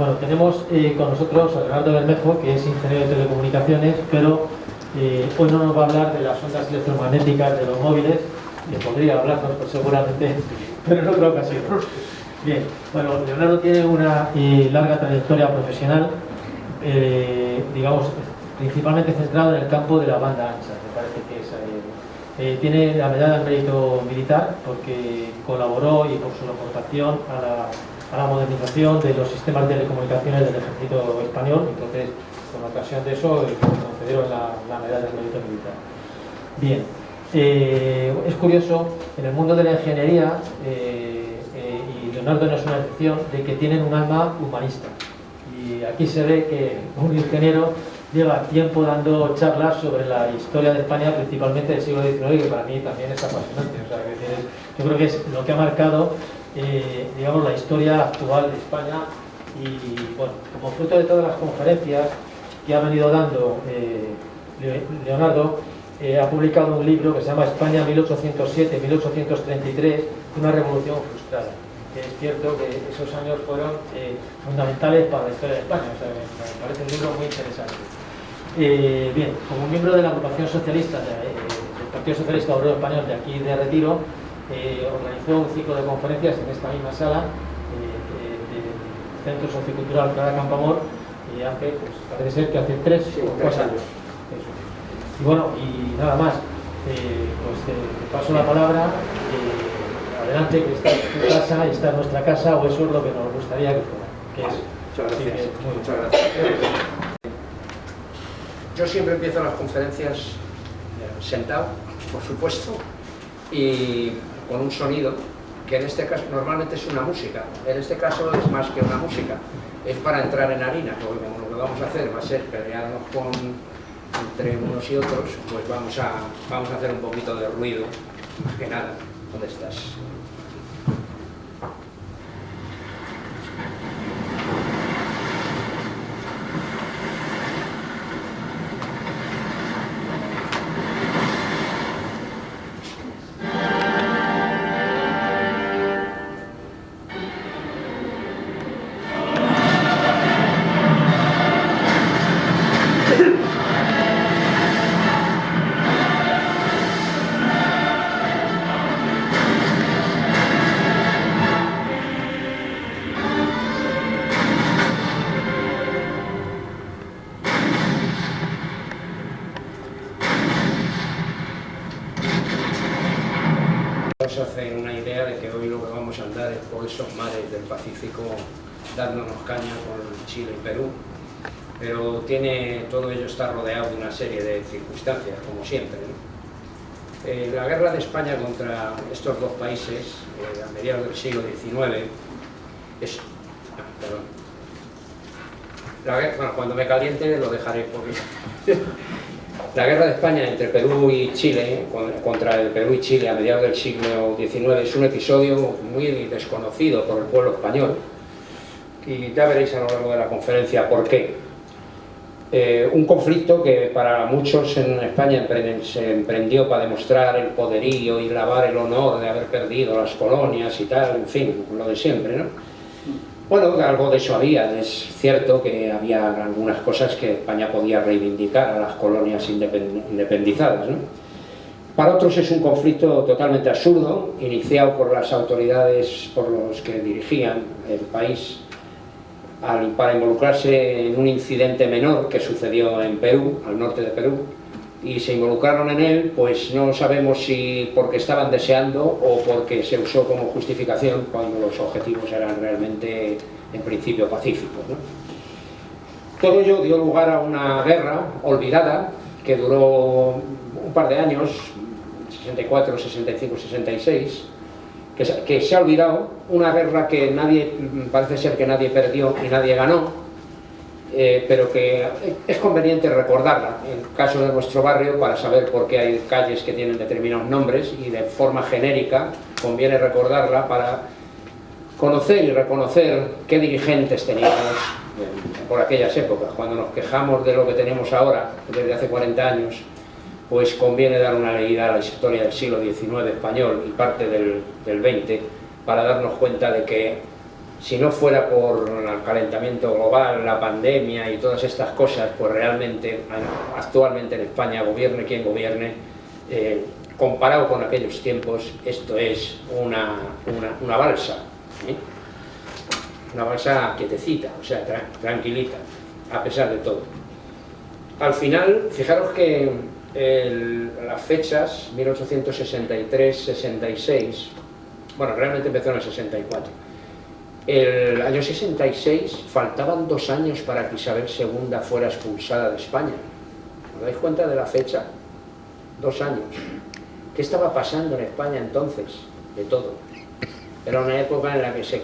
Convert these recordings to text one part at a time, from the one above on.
Bueno, tenemos con nosotros a Leonardo Bermejo, que es ingeniero de telecomunicaciones, pero hoy no nos va a hablar de las ondas electromagnéticas de los móviles, que podría hablarnos pues, seguramente, pero en otra ocasión. Bien, bueno, Leonardo tiene una larga trayectoria profesional, digamos, principalmente centrado en el campo de la banda ancha, me parece que es. Tiene la medalla del mérito militar porque colaboró y por su aportación a la modernización de los sistemas de telecomunicaciones del ejército español. Entonces, con ocasión de eso, le concedieron la medalla del mérito militar. Bien, es curioso, en el mundo de la ingeniería, y Leonardo no es una excepción, de que tienen un alma humanista. Y aquí se ve que un ingeniero lleva tiempo dando charlas sobre la historia de España, principalmente del siglo XIX, que para mí también es apasionante. O sea, yo creo que es lo que ha marcado, digamos, la historia actual de España. Y bueno, como fruto de todas las conferencias que ha venido dando Leonardo, ha publicado un libro que se llama España 1807-1833, una revolución frustrada. Es cierto que esos años fueron fundamentales para la historia de España. O sea, me parece un libro muy interesante. Bien, como miembro de la agrupación socialista del Partido Socialista Obrero Español de aquí de Retiro, organizó un ciclo de conferencias en esta misma sala del Centro Sociocultural Clara Campoamor, y hace, pues, parece ser que hace 3 o 4 años. Eso. Y bueno, y nada más, pues te paso la palabra. Adelante, que esta es tu casa, esta es nuestra casa, o eso es lo que nos gustaría que fuera. Que es, muchas gracias. Muchas gracias. Yo siempre empiezo las conferencias sentado, por supuesto, y con un sonido que en este caso normalmente es una música. En este caso es más que una música, es para entrar en harina, porque como lo que vamos a hacer va a ser pelearnos entre unos y otros, pues vamos a hacer un poquito de ruido, más que nada. ¿Dónde estás? Os hacen una idea de que hoy lo que vamos a andar es por esos mares del Pacífico dándonos caña con Chile y Perú, pero todo ello está rodeado de una serie de circunstancias, como siempre, ¿no? La guerra de España contra estos dos países a mediados del siglo XIX bueno, cuando me caliente lo dejaré porque la guerra de España entre Perú y Chile, contra el Perú y Chile a mediados del siglo XIX, es un episodio muy desconocido por el pueblo español, y ya veréis a lo largo de la conferencia por qué. Un conflicto que para muchos en España se emprendió para demostrar el poderío y lavar el honor de haber perdido las colonias y tal, en fin, lo de siempre, ¿no? Bueno, algo de eso había. Es cierto que había algunas cosas que España podía reivindicar a las colonias independizadas, ¿no? Para otros es un conflicto totalmente absurdo, iniciado por las autoridades, por los que dirigían el país, para involucrarse en un incidente menor que sucedió en Perú, al norte de Perú, y se involucraron en él, pues no sabemos si porque estaban deseando o porque se usó como justificación cuando los objetivos eran realmente, en principio, pacíficos, ¿no? Todo ello dio lugar a una guerra olvidada que duró un par de años, 64, 65, 66, que se ha olvidado, una guerra que parece ser que nadie perdió y nadie ganó, pero que es conveniente recordarla, en el caso de nuestro barrio, para saber por qué hay calles que tienen determinados nombres, y de forma genérica conviene recordarla para conocer y reconocer qué dirigentes teníamos por aquellas épocas. Cuando nos quejamos de lo que tenemos ahora, desde hace 40 años, pues conviene dar una leída a la historia del siglo XIX español y parte del XX, para darnos cuenta de que Si no fuera por el calentamiento global, la pandemia y todas estas cosas, pues realmente actualmente en España, gobierne quien gobierne, comparado con aquellos tiempos, esto es una balsa, ¿eh? Una balsa quietecita, o sea, tranquilita, a pesar de todo. Al final, fijaros que las fechas, 1863-66, bueno, realmente empezó en el 64. El año 66 faltaban 2 años para que Isabel II fuera expulsada de España. ¿Os dais cuenta de la fecha? 2 años. ¿Qué estaba pasando en España entonces? De todo. Era una época en la que se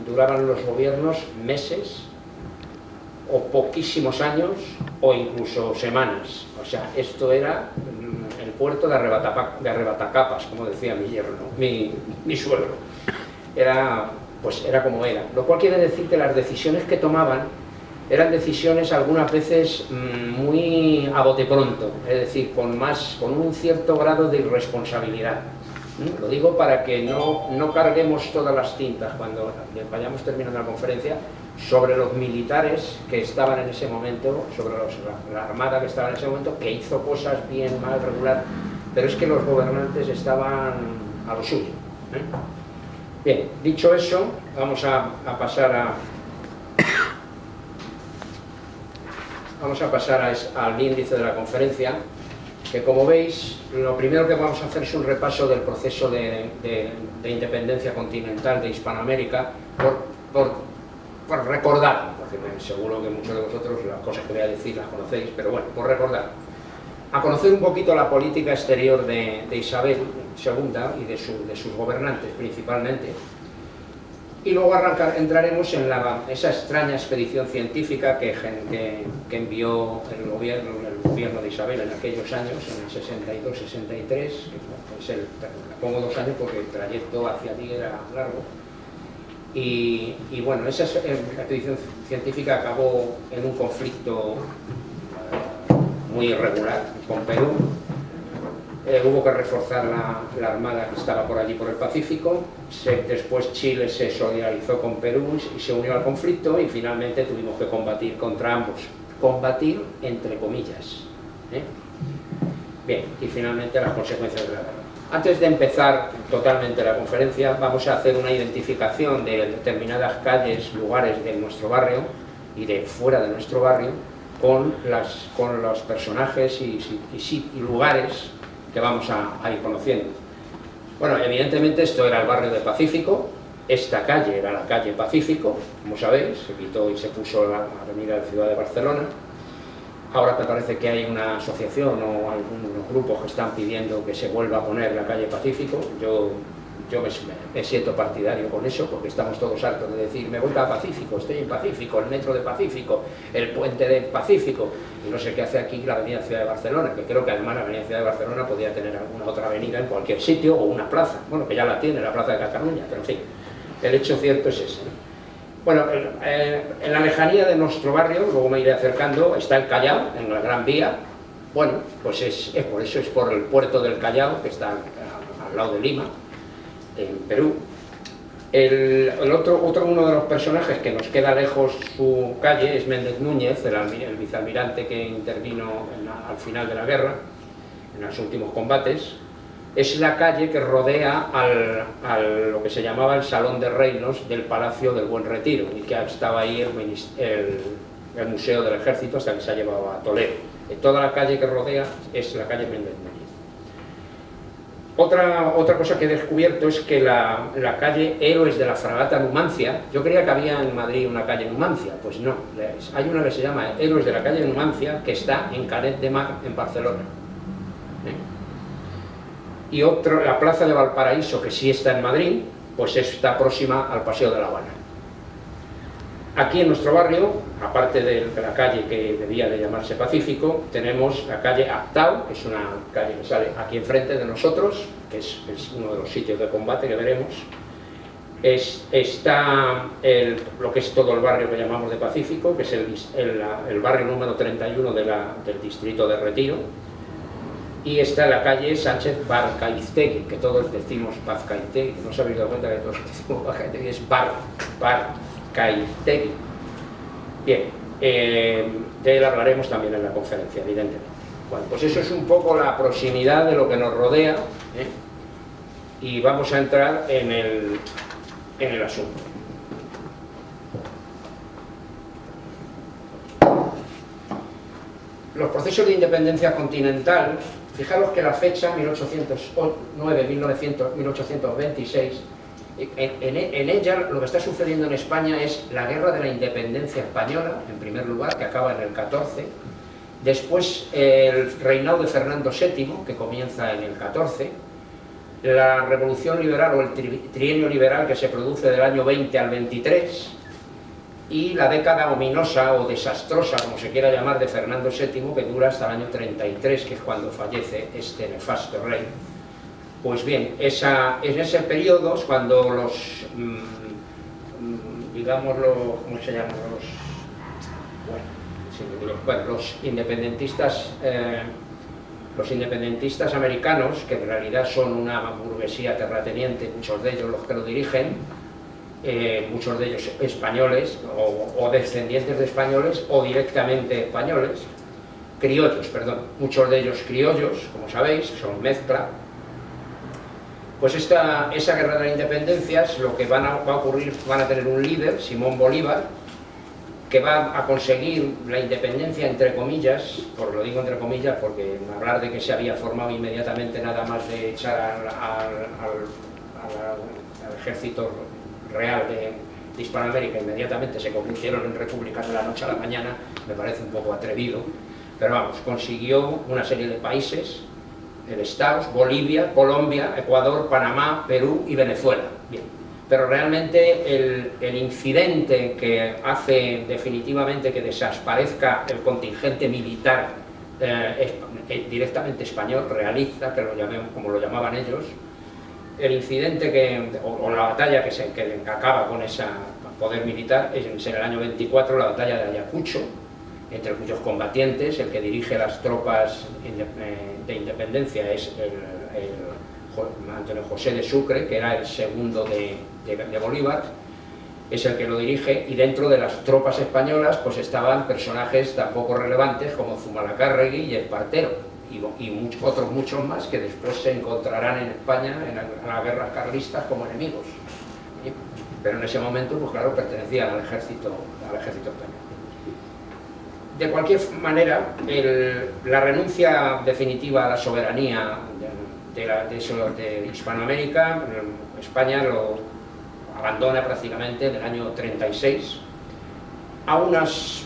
duraban los gobiernos meses, o poquísimos años, o incluso semanas. O sea, esto era el puerto de arrebatacapas, como decía mi yerno, mi suegro. Era como era. Lo cual quiere decir que las decisiones que tomaban eran decisiones algunas veces muy a bote pronto, es decir, con un cierto grado de irresponsabilidad. Lo digo para que no carguemos todas las tintas cuando vayamos terminando la conferencia sobre los militares que estaban en ese momento, sobre la armada que estaba en ese momento, que hizo cosas bien, mal, regular, pero es que los gobernantes estaban a lo suyo, ¿eh? Bien, dicho eso, vamos a pasar al índice de la conferencia, que como veis, lo primero que vamos a hacer es un repaso del proceso de independencia continental de Hispanoamérica, por recordar, porque seguro que muchos de vosotros las cosas que voy a decir las conocéis, pero bueno, por recordar. A conocer un poquito la política exterior de Isabel II y de sus gobernantes principalmente, y luego entraremos en esa extraña expedición científica que envió el gobierno de Isabel en aquellos años, en el 62-63, pongo 2 años porque el trayecto hacia allí era largo, y bueno, esa expedición científica acabó en un conflicto muy irregular con Perú. Hubo que reforzar la armada que estaba por allí por el Pacífico. Después Chile se solidarizó con Perú y se unió al conflicto, y finalmente tuvimos que combatir contra ambos. Combatir entre comillas, ¿eh? Bien, y finalmente las consecuencias de la guerra. Antes de empezar totalmente la conferencia, vamos a hacer una identificación de determinadas calles, lugares de nuestro barrio y de fuera de nuestro barrio, con los personajes y lugares que vamos a ir conociendo. Bueno, evidentemente esto era el barrio de Pacífico, esta calle era la calle Pacífico, como sabéis, se quitó y se puso la avenida de la ciudad de Barcelona. Ahora me parece que hay una asociación o algunos grupos que están pidiendo que se vuelva a poner la calle Pacífico. Yo me siento partidario con eso, porque estamos todos hartos de decir me voy para Pacífico, estoy en Pacífico, el metro de Pacífico, el puente del Pacífico, y no sé qué hace aquí la avenida Ciudad de Barcelona, que creo que además la avenida Ciudad de Barcelona podría tener alguna otra avenida en cualquier sitio, o una plaza, bueno, que ya la tiene, la plaza de Cataluña, pero en fin, el hecho cierto es ese, ¿no? Bueno, en la lejanía de nuestro barrio, luego me iré acercando, está el Callao, en la Gran Vía. Bueno, pues es por eso, es por el puerto del Callao, que está al lado de Lima, en Perú. Uno de los personajes que nos queda lejos su calle es Méndez Núñez, el vicealmirante que intervino al final de la guerra, en los últimos combates. Es la calle que rodea lo que se llamaba el Salón de Reinos del Palacio del Buen Retiro, y que estaba ahí el Museo del Ejército hasta que se ha llevado a Toledo. Toda la calle que rodea es la calle Méndez Núñez. Otra cosa que he descubierto es que la calle Héroes de la Fragata Numancia, yo creía que había en Madrid una calle Numancia, pues no, hay una que se llama Héroes de la calle Numancia, que está en Canet de Mar, en Barcelona. Y la plaza de Valparaíso, que sí está en Madrid, pues está próxima al Paseo de La Habana. Aquí en nuestro barrio, aparte de la calle que debía de llamarse Pacífico, tenemos la calle Actau, que es una calle que sale aquí enfrente de nosotros, que es uno de los sitios de combate que veremos. Está lo que es todo el barrio que llamamos de Pacífico, que es el barrio número 31 del distrito de Retiro. y está en la calle Sánchez Barcaiztegui, que todos decimos Bazcaiztegui, no os habéis dado cuenta que todos decimos Bazcaiztegui, es Barcaiztegui. Bien, de él hablaremos también en la conferencia, evidentemente. Bueno, pues eso es un poco la proximidad de lo que nos rodea, ¿eh? Y vamos a entrar en el asunto. Los procesos de independencia continental, fijaros que la fecha, 1809-1826, en ella lo que está sucediendo en España es la guerra de la independencia española, en primer lugar, que acaba en el 14, después el reinado de Fernando VII, que comienza en el 14, la revolución liberal o el trienio liberal que se produce del año 20 al 23, y la década ominosa o desastrosa, como se quiera llamar, de Fernando VII, que dura hasta el año 33, que es cuando fallece este nefasto rey. Pues bien, en ese periodo es cuando los, digámoslo, ¿cómo se llaman? Los independentistas americanos, que en realidad son una burguesía terrateniente, muchos de ellos los que lo dirigen, muchos de ellos españoles o descendientes de españoles o directamente españoles, criollos, perdón, muchos de ellos criollos, como sabéis, son mezcla. Pues esa guerra de la independencia es lo que va a ocurrir, van a tener un líder, Simón Bolívar, que va a conseguir la independencia, entre comillas, lo digo entre comillas porque hablar de que se había formado inmediatamente nada más de echar al ejército real de Hispanoamérica, inmediatamente se convirtieron en repúblicas de la noche a la mañana, me parece un poco atrevido, pero vamos, consiguió una serie de países, estados, Bolivia, Colombia, Ecuador, Panamá, Perú y Venezuela. Bien. Pero realmente el incidente que hace definitivamente que desaparezca el contingente militar directamente español, realista, que como lo llamaban ellos, el incidente o la batalla que acaba con ese poder militar es en el año 24, la batalla de Ayacucho, entre cuyos combatientes el que dirige las tropas de independencia es Antonio José de Sucre, que era el segundo de Bolívar, es el que lo dirige, y dentro de las tropas españolas pues estaban personajes tan poco relevantes como Zumalacárregui y Espartero, y otros muchos más que después se encontrarán en España en las guerras carlistas como enemigos. Pero en ese momento, pues claro, pertenecían al ejército español. De cualquier manera, la renuncia definitiva a la soberanía de Hispanoamérica, España lo abandona prácticamente en el año 36. A unas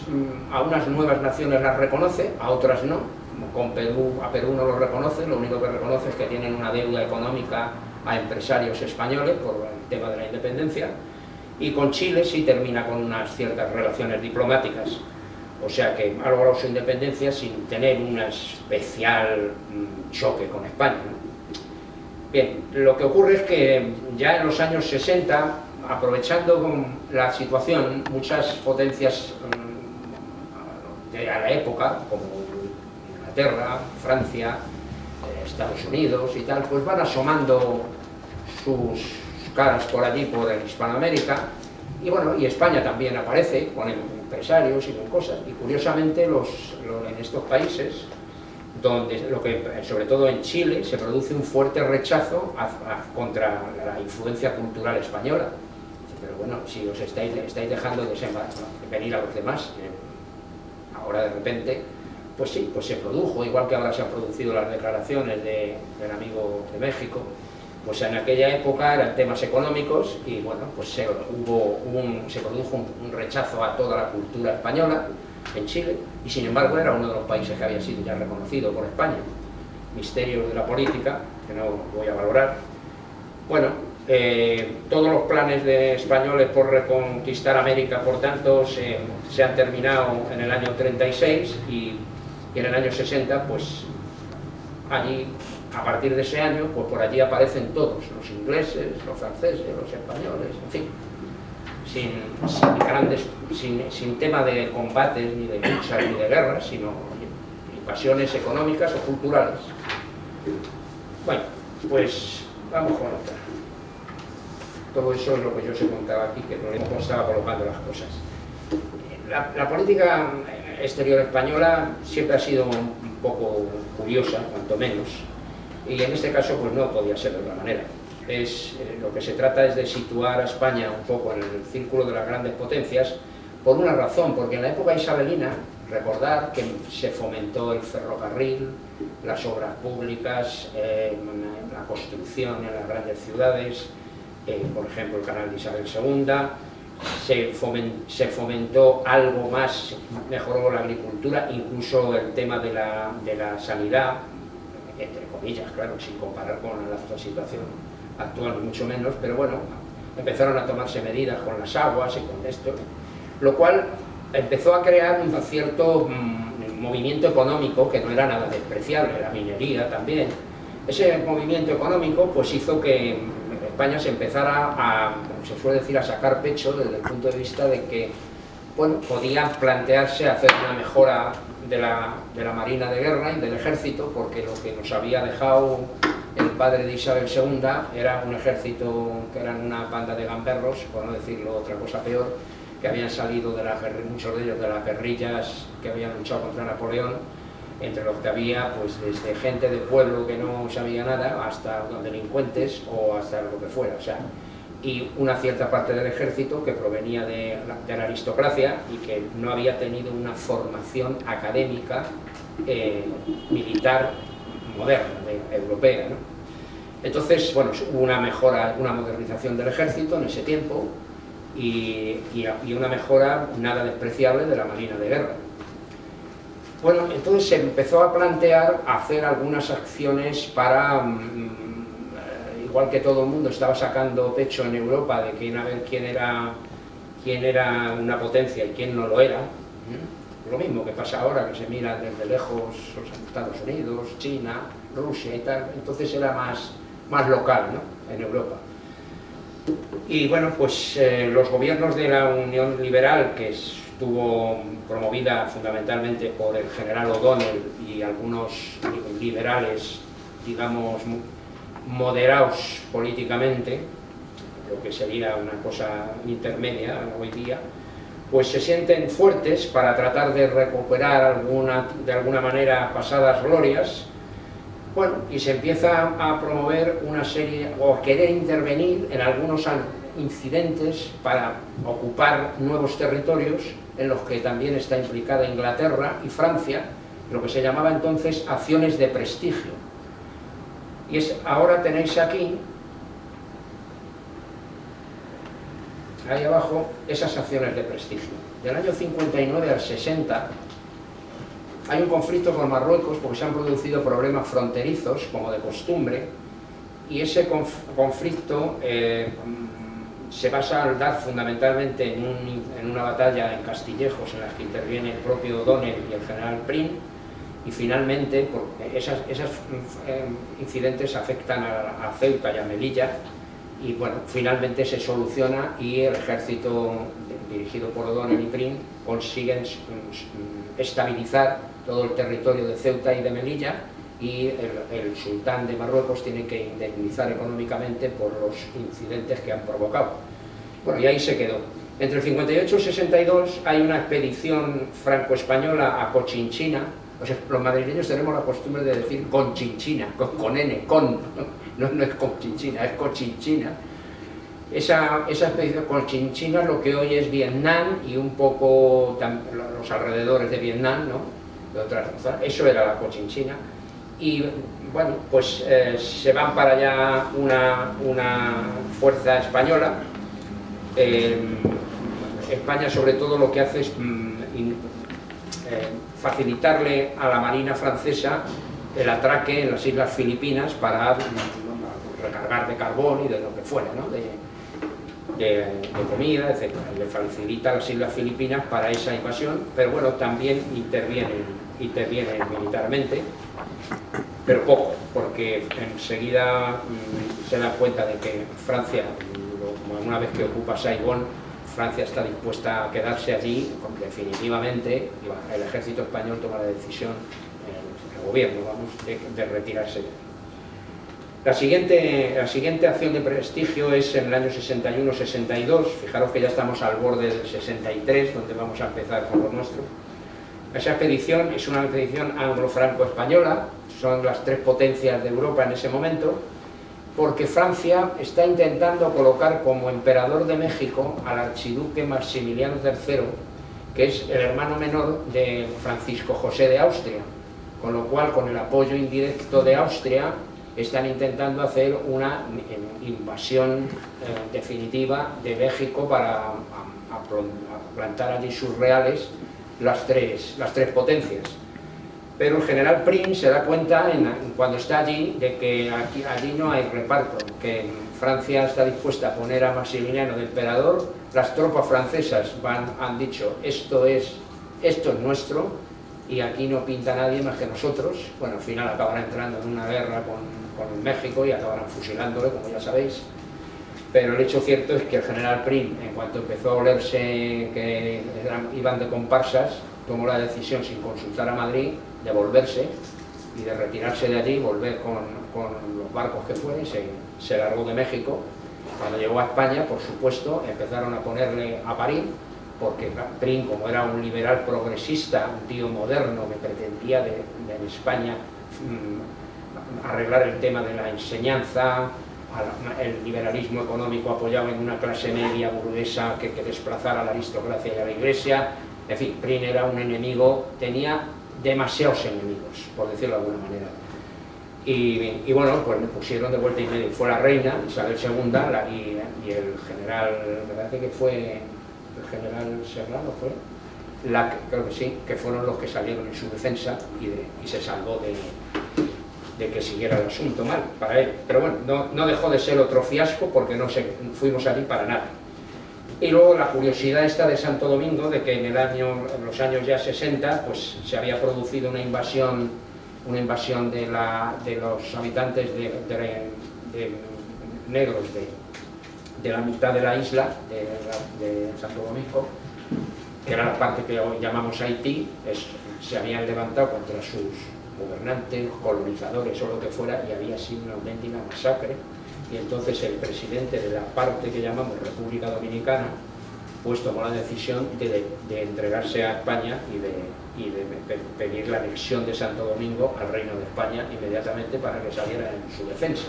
nuevas naciones las reconoce, a otras no. Con Perú, a Perú no lo reconoce, lo único que reconoce es que tienen una deuda económica a empresarios españoles por el tema de la independencia, y con Chile sí termina con unas ciertas relaciones diplomáticas, o sea que ha logrado su independencia sin tener un especial choque con España, ¿no? Bien, lo que ocurre es que ya en los años 60, aprovechando la situación, muchas potencias de la época, como Inglaterra, Francia, Estados Unidos y tal, pues van asomando sus caras por allí, por Hispanoamérica, y bueno, y España también aparece con empresarios y con cosas, y curiosamente en estos países, donde sobre todo en Chile, se produce un fuerte rechazo contra la influencia cultural española. Pero bueno, si os estáis dejando de venir a los demás, ahora de repente, pues sí, pues se produjo, igual que ahora se han producido las declaraciones del amigo de México, pues en aquella época eran temas económicos y bueno, pues se produjo un rechazo a toda la cultura española en Chile, y sin embargo era uno de los países que había sido ya reconocido por España. Misterios de la política, que no voy a valorar. Bueno, todos los planes de españoles por reconquistar América, por tanto, se han terminado en el año 36 y en el año 60, pues allí, a partir de ese año, pues por allí aparecen todos, los ingleses, los franceses, los españoles, en fin, sin tema de combates, ni de luchas, ni de guerras, sino pasiones económicas o culturales. Bueno, pues vamos con otra. Todo eso es lo que yo os he contado aquí, que no cómo estaba colocando las cosas. La política exterior española siempre ha sido un poco curiosa, cuanto menos, y en este caso pues no podía ser de otra manera. Lo que se trata es de situar a España un poco en el círculo de las grandes potencias, por una razón, porque en la época isabelina, recordar que se fomentó el ferrocarril, las obras públicas, la construcción en las grandes ciudades, por ejemplo el canal de Isabel II, se fomentó algo más, mejoró la agricultura, incluso el tema de la sanidad, entre comillas, claro, sin comparar con la situación actual ni mucho menos, pero bueno, empezaron a tomarse medidas con las aguas y con esto, lo cual empezó a crear un cierto movimiento económico que no era nada despreciable, la minería también. Ese movimiento económico pues hizo que España se empezara como se suele decir, a sacar pecho desde el punto de vista de que, bueno, podía plantearse hacer una mejora de la Marina de Guerra y del Ejército, porque lo que nos había dejado el padre de Isabel II era un ejército que eran una banda de gamberros, por no decirlo otra cosa peor, que habían salido muchos de ellos de las guerrillas que habían luchado contra Napoleón, entre los que había pues desde gente de pueblo que no sabía nada hasta delincuentes o hasta lo que fuera, o sea, y una cierta parte del ejército que provenía de la aristocracia y que no había tenido una formación académica militar moderna, europea, ¿no? Entonces, bueno, hubo una mejora, una modernización del ejército en ese tiempo y una mejora nada despreciable de la Marina de Guerra. Bueno, entonces se empezó a plantear hacer algunas acciones para, igual que todo el mundo estaba sacando pecho en Europa de quién era una potencia y quién no lo era, lo mismo que pasa ahora, que se miran desde lejos los Estados Unidos, China, Rusia y tal, entonces era más local, ¿no?, en Europa. Y bueno, pues los gobiernos de la Unión Liberal, que estuvo promovida fundamentalmente por el general O'Donnell y algunos liberales, digamos, moderados políticamente, lo que sería una cosa intermedia hoy día, pues se sienten fuertes para tratar de recuperar de alguna manera pasadas glorias. Bueno, y se empieza a promover una serie, o a querer intervenir en algunos incidentes para ocupar nuevos territorios en los que también está implicada Inglaterra y Francia, lo que se llamaba entonces acciones de prestigio. Y ahora tenéis aquí, ahí abajo, esas acciones de prestigio. Del año 59 al 60, hay un conflicto con Marruecos porque se han producido problemas fronterizos, como de costumbre, y ese conflicto se va a saldar fundamentalmente en una batalla en Castillejos, en la que interviene el propio O'Donnell y el general Prim, y finalmente, porque esos incidentes afectan a Ceuta y a Melilla, y bueno, finalmente se soluciona y el ejército dirigido por O'Donnell y Prim consiguen estabilizar todo el territorio de Ceuta y de Melilla, y el sultán de Marruecos tiene que indemnizar económicamente por los incidentes que han provocado. Bueno, y ahí se quedó. Entre el 58 y el 62 hay una expedición franco-española a Cochinchina. O sea, los madrileños tenemos la costumbre de decir Conchinchina, con N, no es Conchinchina, es Cochinchina. Esa expedición Conchinchina, lo que hoy es Vietnam y un poco los alrededores de Vietnam, ¿no?, de otras zonas, eso era la Cochinchina. Y bueno, pues se van para allá una fuerza española. España sobre todo lo que hace es facilitarle a la marina francesa el atraque en las islas Filipinas para recargar de carbón y de lo que fuera, ¿no?, de comida, etc. Le facilita a las islas Filipinas para esa invasión, pero bueno, también interviene militarmente, pero poco, porque enseguida se da cuenta de que Francia, una vez que ocupa Saigón, Francia está dispuesta a quedarse allí definitivamente, y el ejército español toma la decisión, el gobierno, vamos, de retirarse La siguiente acción de prestigio es en el año 61-62, fijaros que ya estamos al borde del 63, donde vamos a empezar con lo nuestro. Esa expedición es una expedición anglo-franco-española, son las tres potencias de Europa en ese momento, porque Francia está intentando colocar como emperador de México al archiduque Maximiliano III, que es el hermano menor de Francisco José de Austria, con lo cual, con el apoyo indirecto de Austria, están intentando hacer una invasión definitiva de México para plantar allí sus reales las tres potencias. Pero el general Prim se da cuenta cuando está allí de que allí no hay reparto, que Francia está dispuesta a poner a Maximiliano de emperador, las tropas francesas han dicho esto es nuestro y aquí no pinta nadie más que nosotros. Bueno, al final acabarán entrando en una guerra con México y acabarán fusilándole, como ya sabéis. Pero el hecho cierto es que el general Prim, en cuanto empezó a olerse que iban de comparsas, tomó la decisión, sin consultar a Madrid, de volverse y de retirarse de allí, volver con los barcos que fueran, se largó de México. Cuando llegó a España, por supuesto, empezaron a ponerle a parir, porque Prim, como era un liberal progresista, un tío moderno que pretendía en España arreglar el tema de la enseñanza, el liberalismo económico apoyado en una clase media burguesa que desplazara a la aristocracia y a la iglesia. En fin, Prim era un enemigo, tenía demasiados enemigos, por decirlo de alguna manera. Y bueno, pues me pusieron de vuelta y media. Fue la reina, Isabel II, y el general, me parece que fue el general Serrano, creo que sí, que fueron los que salieron en su defensa y se salvó de que siguiera el asunto mal para él. Pero bueno, no dejó de ser otro fiasco porque no fuimos allí para nada. Y luego la curiosidad esta de Santo Domingo, de que en los años ya 60, pues se había producido una invasión de los habitantes de negros de la mitad de la isla de Santo Domingo, que era la parte que hoy llamamos Haití. Se habían levantado contra sus gobernantes, colonizadores o lo que fuera, y había sido una auténtica masacre. Y entonces el presidente de la parte que llamamos República Dominicana pues tomó la decisión de entregarse a España y de pedir la anexión de Santo Domingo al Reino de España inmediatamente para que saliera en su defensa.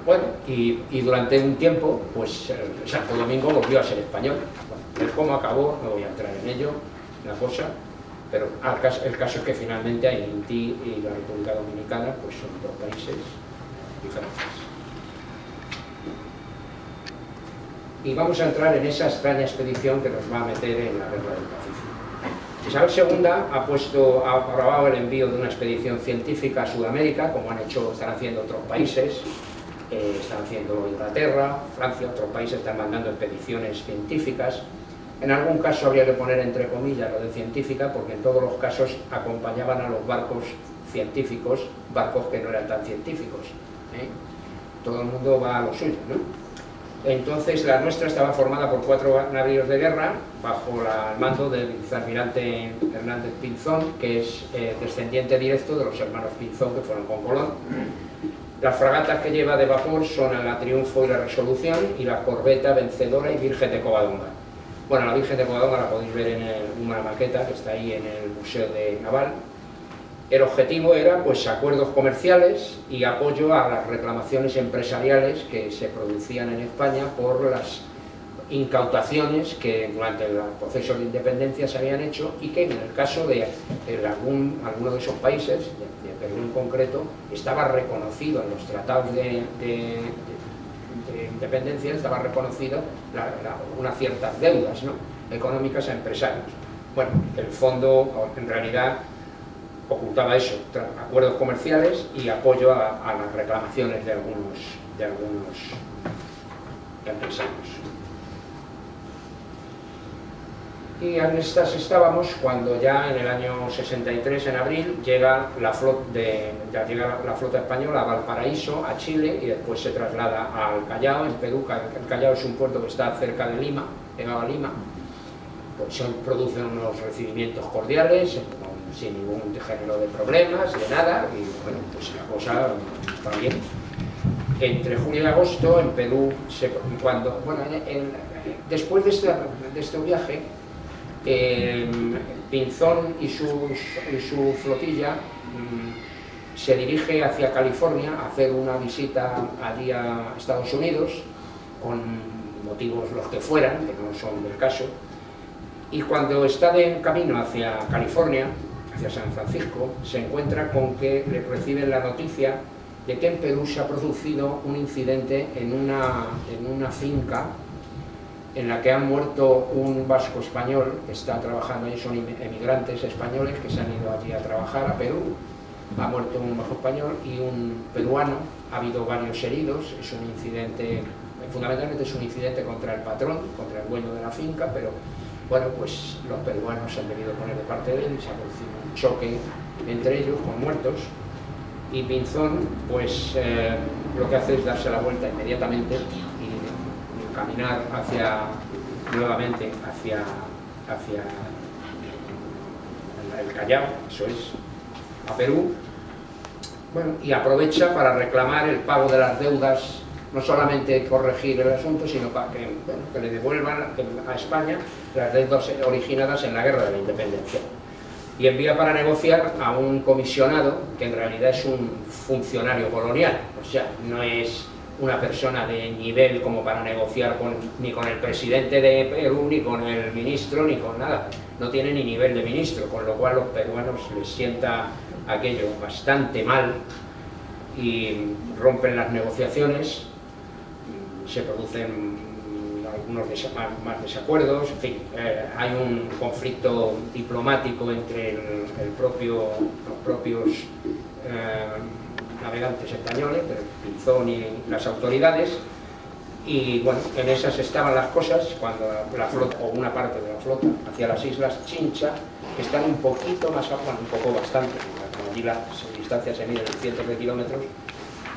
Bueno, y durante un tiempo pues Santo Domingo volvió a ser español. Bueno, cómo acabó, no voy a entrar en ello, la cosa, pero el caso es que finalmente Haití y la República Dominicana pues son dos países diferentes. Y vamos a entrar en esa extraña expedición que nos va a meter en la guerra del Pacífico. Isabel II ha aprobado el envío de una expedición científica a Sudamérica, como están haciendo otros países, están haciendo Inglaterra, Francia, otros países están mandando expediciones científicas. En algún caso habría que poner entre comillas lo de científica, porque en todos los casos acompañaban a los barcos científicos, barcos que no eran tan científicos. Todo el mundo va a lo suyo, ¿no? Entonces la nuestra estaba formada por 4 navíos de guerra bajo el mando del vicealmirante Hernández Pinzón, que es descendiente directo de los hermanos Pinzón que fueron con Colón. Las fragatas que lleva de vapor son la Triunfo y la Resolución, y la corbeta Vencedora y Virgen de Covadonga. Bueno, la Virgen de Covadonga la podéis ver en una maqueta que está ahí en el Museo Naval. El objetivo era pues acuerdos comerciales y apoyo a las reclamaciones empresariales que se producían en España por las incautaciones que durante el proceso de independencia se habían hecho, y que en el caso de alguno de esos países, de Perú en concreto, estaba reconocido en los tratados de independencia, estaba reconocido unas ciertas deudas, ¿no?, económicas a empresarios. Bueno, el fondo en realidad ocultaba eso, acuerdos comerciales y apoyo a las reclamaciones de algunos empresarios. Y en estas estábamos cuando ya en el año 63, en abril, llega la flota española a Valparaíso, a Chile, y después se traslada al Callao, en Perú. El Callao es un puerto que está cerca de Lima, pegado a Lima. Pues se producen unos recibimientos cordiales, sin ningún género de problemas, de nada, y bueno, pues la cosa va bien. entre julio y agosto en Perú, después de este viaje, Pinzón y su flotilla se dirige hacia California a hacer una visita allí a Estados Unidos, con motivos los que fueran, que no son del caso, y cuando está de camino hacia California, hacia San Francisco, se encuentra con que le reciben la noticia de que en Perú se ha producido un incidente en una finca en la que han muerto un vasco español que está trabajando allí, son emigrantes españoles que se han ido allí a trabajar a Perú. Ha muerto un vasco español y un peruano, ha habido varios heridos, es un incidente, fundamentalmente es un incidente contra el patrón, contra el dueño de la finca, pero bueno, pues los peruanos se han debido poner de parte de él y se ha producido un choque entre ellos con muertos, y Pinzón pues lo que hace es darse la vuelta inmediatamente y caminar nuevamente hacia el Callao, eso es, a Perú, bueno, y aprovecha para reclamar el pago de las deudas, no solamente corregir el asunto, sino para que le devuelvan a España las deudas originadas en la Guerra de la Independencia. Y envía para negociar a un comisionado, que en realidad es un funcionario colonial, o sea, no es una persona de nivel como para negociar ni con el presidente de Perú, ni con el ministro, ni con nada. No tiene ni nivel de ministro, con lo cual los peruanos les sienta aquello bastante mal y rompen las negociaciones, se producen algunos más desacuerdos, en fin, hay un conflicto diplomático entre los propios navegantes españoles, Pinzón y las autoridades, y bueno, en esas estaban las cosas cuando la flota, o una parte de la flota, hacia las islas Chincha, que están un poquito más abajo, un poco bastante, como allí la distancia se mide en cientos de kilómetros,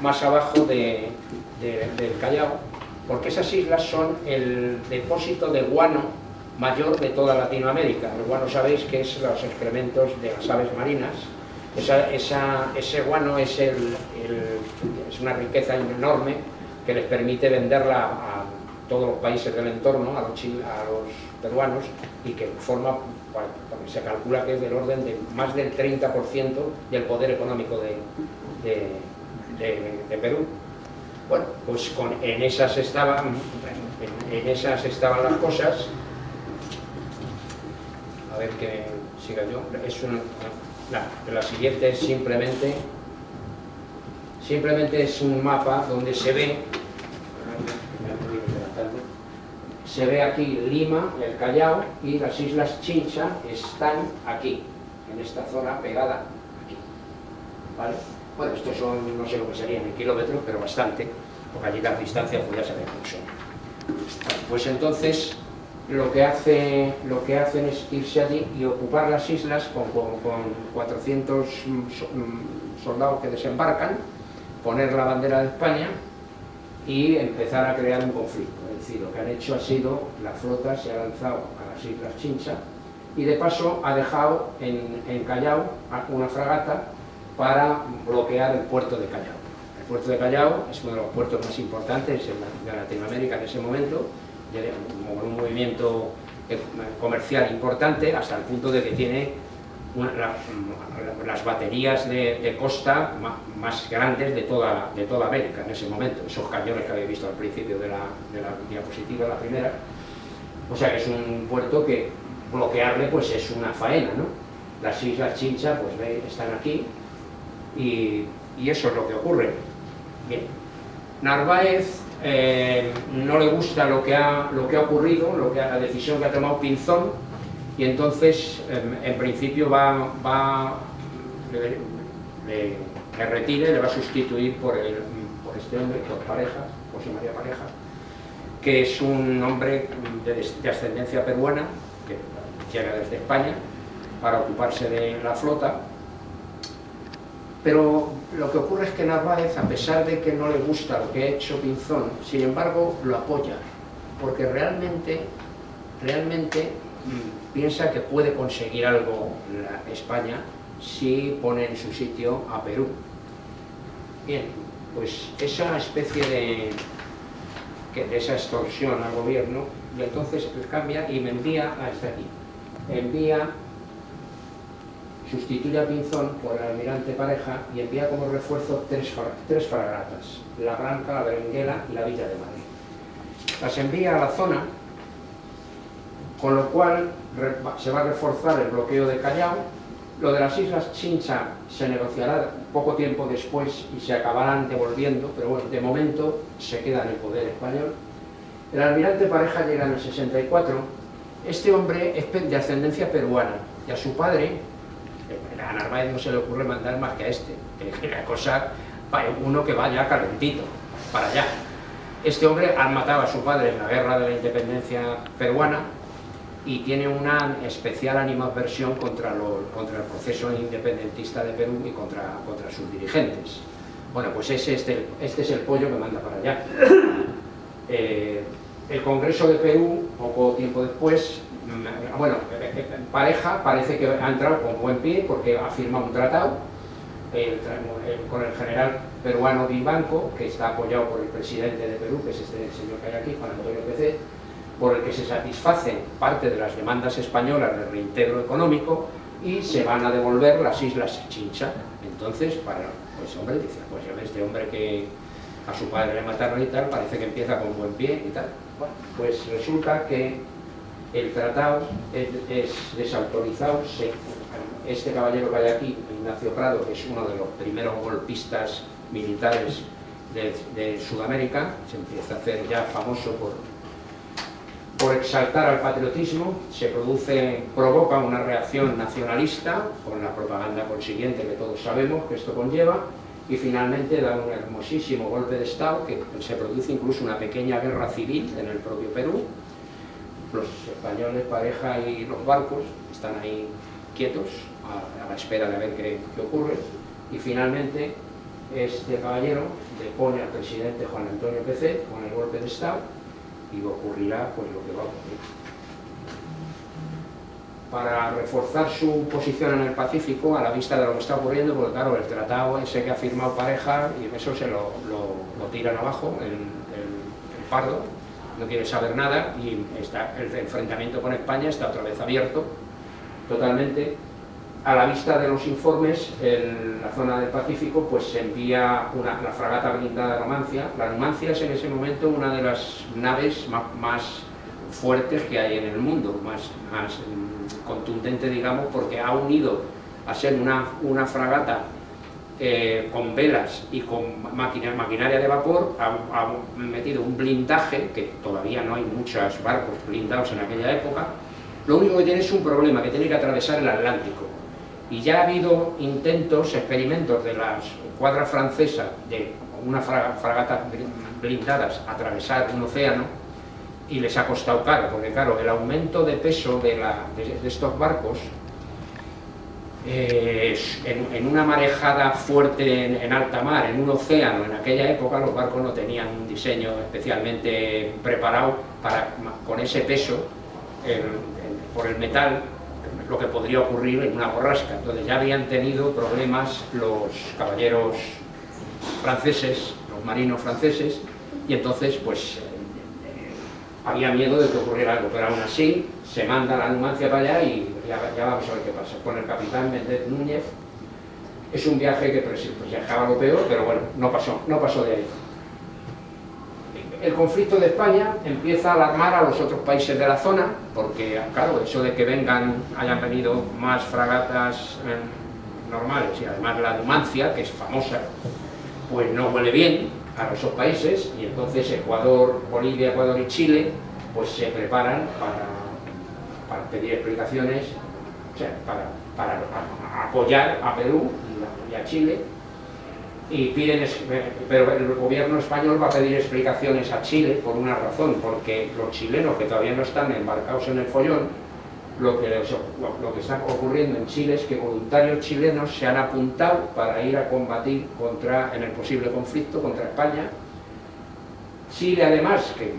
más abajo del Callao, porque esas islas son el depósito de guano mayor de toda Latinoamérica. El guano, sabéis que es los excrementos de las aves marinas. Ese guano es una riqueza enorme que les permite venderla a todos los países del entorno, a los peruanos, y que se calcula que es del orden de más del 30% del poder económico de Perú. Bueno, pues en esas estaban las cosas. A ver que siga yo. La siguiente es simplemente es un mapa donde se ve aquí Lima, el Callao, y las islas Chincha están aquí, en esta zona pegada aquí, ¿vale? Bueno, estos son, no sé lo que serían en kilómetros, pero bastante, porque allí las distancias pues ya saben cómo son. Pues entonces lo que hacen es irse allí y ocupar las islas con 400 soldados que desembarcan, poner la bandera de España y empezar a crear un conflicto. Es decir, lo que han hecho ha sido, la flota se ha lanzado a las islas Chincha y de paso ha dejado en Callao una fragata para bloquear el puerto de Callao. El puerto de Callao es uno de los puertos más importantes de Latinoamérica en ese momento, con un movimiento comercial importante, hasta el punto de que tiene las baterías de costa más grandes de toda América en ese momento, esos cañones que habéis visto al principio de la diapositiva, la primera. O sea que es un puerto que bloquearle pues es una faena, ¿no? Las islas Chincha pues están aquí y eso es lo que ocurre. Bien, Narváez no le gusta lo que ha ocurrido, la decisión que ha tomado Pinzón, y entonces en principio le retire, le va a sustituir por este hombre, por Pareja, José María Pareja, que es un hombre de ascendencia peruana, que llega desde España para ocuparse de la flota. Pero lo que ocurre es que Narváez, a pesar de que no le gusta lo que ha hecho Pinzón, sin embargo lo apoya, porque realmente piensa que puede conseguir algo España si pone en su sitio a Perú. Bien, pues esa especie de esa extorsión al gobierno, y entonces cambia y me envía hasta aquí. Sustituye a Pinzón por el almirante Pareja y envía como refuerzo tres fragatas, la Branca, la Berenguela y la Villa de Madrid. Las envía a la zona, con lo cual se va a reforzar el bloqueo de Callao. Lo de las Islas Chincha se negociará poco tiempo después y se acabarán devolviendo, pero bueno, de momento se queda en el poder español. El almirante Pareja llega en el 64. Este hombre es de ascendencia peruana y a su padre, a Narváez no se le ocurre mandar más que a este, que la cosa, uno que vaya calentito para allá. Este hombre ha matado a su padre en la guerra de la independencia peruana y tiene una especial animadversión contra el proceso independentista de Perú y contra sus dirigentes. Bueno, pues este es el pollo que manda para allá. El Congreso de Perú, poco tiempo después, bueno, Pareja parece que ha entrado con buen pie porque ha firmado un tratado con el general peruano Vivanco, que está apoyado por el presidente de Perú, que es este señor que hay aquí, Juan Antonio Pecet, por el que se satisfacen parte de las demandas españolas de reintegro económico y se van a devolver las Islas Chincha. Entonces, pues hombre, dice, pues ya ves, este hombre que a su padre le mataron y tal, parece que empieza con buen pie y tal. Bueno, pues resulta que el tratado es desautorizado. Este caballero que hay aquí, Ignacio Prado, que es uno de los primeros golpistas militares de Sudamérica, se empieza a hacer ya famoso por exaltar al patriotismo, provoca una reacción nacionalista, con la propaganda consiguiente que todos sabemos que esto conlleva, y finalmente da un hermosísimo golpe de Estado, que se produce incluso una pequeña guerra civil en el propio Perú. Los españoles, Pareja y los barcos están ahí quietos, a la espera de ver qué ocurre, y finalmente este caballero depone al presidente Juan Antonio Pecet con el golpe de Estado, y ocurrirá pues lo que va a ocurrir. Para reforzar su posición en el Pacífico, a la vista de lo que está ocurriendo, porque claro, el tratado ese que ha firmado Pareja, y eso se lo tiran abajo, el Pardo, no quiere saber nada, y el enfrentamiento con España está otra vez abierto, totalmente. A la vista de los informes, en la zona del Pacífico, pues se envía la fragata blindada Numancia. La Numancia es en ese momento una de las naves más fuertes que hay en el mundo, más contundente, digamos, porque ha unido a ser una fragata con velas y con maquinaria de vapor, ha metido un blindaje, que todavía no hay muchos barcos blindados en aquella época. Lo único que tiene es un problema, que tiene que atravesar el Atlántico. Y ya ha habido experimentos de la escuadra francesa de una fragata blindadas atravesar un océano, y les ha costado caro, porque claro, el aumento de peso de estos barcos, en una marejada fuerte en alta mar, en un océano, en aquella época los barcos no tenían un diseño especialmente preparado con ese peso, por el metal, lo que podría ocurrir en una borrasca. Entonces ya habían tenido problemas los caballeros franceses, los marinos franceses, y entonces pues había miedo de que ocurriera algo, pero aún así se manda la Numancia para allá y ya vamos a ver qué pasa. Con el capitán Méndez Núñez es un viaje que pues dejaba lo peor, pero bueno, no pasó de ahí. El conflicto de España empieza a alarmar a los otros países de la zona, porque claro, eso de que hayan venido más fragatas normales, y además la Numancia, que es famosa, pues no huele bien a esos países, y entonces Ecuador, Bolivia, Ecuador y Chile pues se preparan para pedir explicaciones, o sea, para apoyar a Perú y a Chile, y pero el gobierno español va a pedir explicaciones a Chile por una razón, porque los chilenos que todavía no están embarcados en el follón, lo que está ocurriendo en Chile es que voluntarios chilenos se han apuntado para ir a combatir en el posible conflicto contra España. Chile, además, que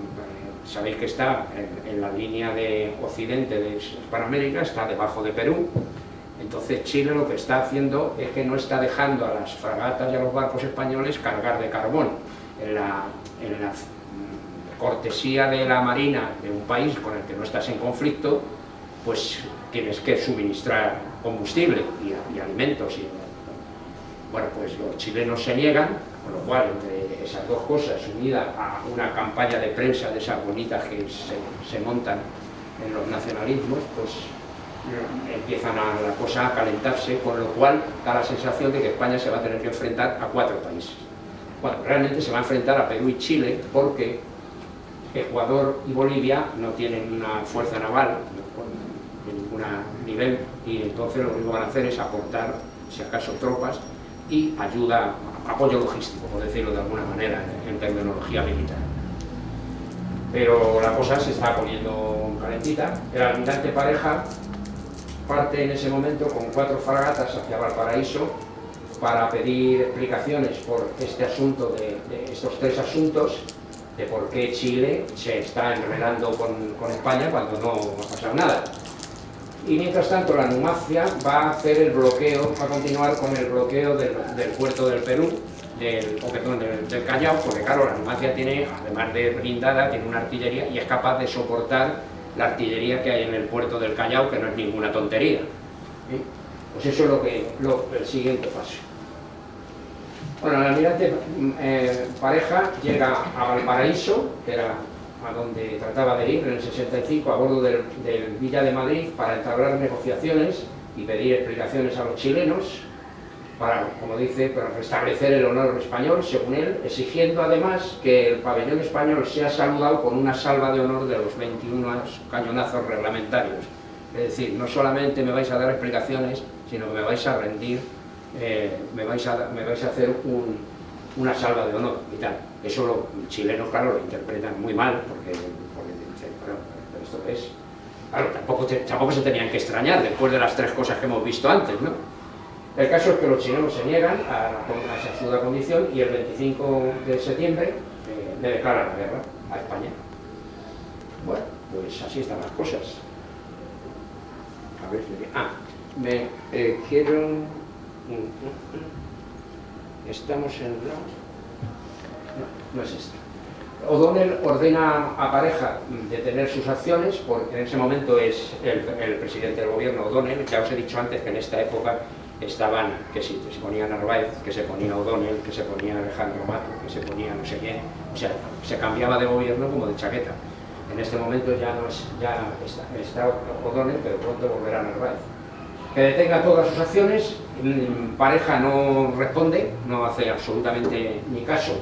sabéis que está en la línea de occidente de Hispanoamérica, está debajo de Perú, Entonces Chile lo que está haciendo es que no está dejando a las fragatas y a los barcos españoles cargar de carbón. En la cortesía de la marina de un país con el que no estás en conflicto, pues tienes que suministrar combustible y alimentos. Bueno, pues los chilenos se niegan, con lo cual entre esas dos cosas, unida a una campaña de prensa de esas bonitas que se montan en los nacionalismos, pues empiezan la cosa a calentarse, con lo cual da la sensación de que España se va a tener que enfrentar a 4 países. Bueno, realmente se va a enfrentar a Perú y Chile, porque Ecuador y Bolivia no tienen una fuerza naval de ningún nivel, y entonces lo único que van a hacer es aportar, si acaso, tropas y ayuda, apoyo logístico, por decirlo de alguna manera, en terminología militar. Pero la cosa se está poniendo calentita. El almirante Pareja parte en ese momento con 4 fragatas hacia Valparaíso para pedir explicaciones por este asunto, de estos 3 asuntos, de por qué Chile se está enredando con España cuando no ha pasado nada. Y mientras tanto la Numancia va a hacer el bloqueo, va a continuar con el bloqueo del puerto del Perú, del Callao, porque claro, la Numancia tiene, además de blindada, tiene una artillería y es capaz de soportar la artillería que hay en el puerto del Callao, que no es ninguna tontería. ¿Sí? Pues eso es el siguiente paso. Bueno, el almirante Pareja llega a Valparaíso, que era a donde trataba de ir en el 65, a bordo del Villa de Madrid, para entablar negociaciones y pedir explicaciones a los chilenos, para, como dice, para restablecer el honor español, según él, exigiendo además que el pabellón español sea saludado con una salva de honor de los 21 cañonazos reglamentarios. Es decir, no solamente me vais a dar explicaciones, sino que me vais a rendir, me vais a hacer una salva de honor y tal. Eso los chilenos, claro, lo interpretan muy mal, porque dicen, bueno, ¿pero esto qué es? Claro, tampoco se tenían que extrañar después de las 3 cosas que hemos visto antes, ¿no? El caso es que los chilenos se niegan a esa absurda condición y el 25 de septiembre le declaran la guerra a España. Bueno, pues así están las cosas. A ver, quiero... Estamos en la... No es esta. O'Donnell ordena a Pareja detener sus acciones, porque en ese momento es el presidente del gobierno, O'Donnell. Ya os he dicho antes que en esta época estaban, que si se ponía Narváez, que se ponía O'Donnell, que se ponía Alejandro Mato, que se ponía no sé quién, o sea, se cambiaba de gobierno como de chaqueta. En este momento ya no es, ya está O'Donnell, pero pronto volverá Narváez. Que detenga todas sus acciones. Pareja no responde, no hace absolutamente ni caso,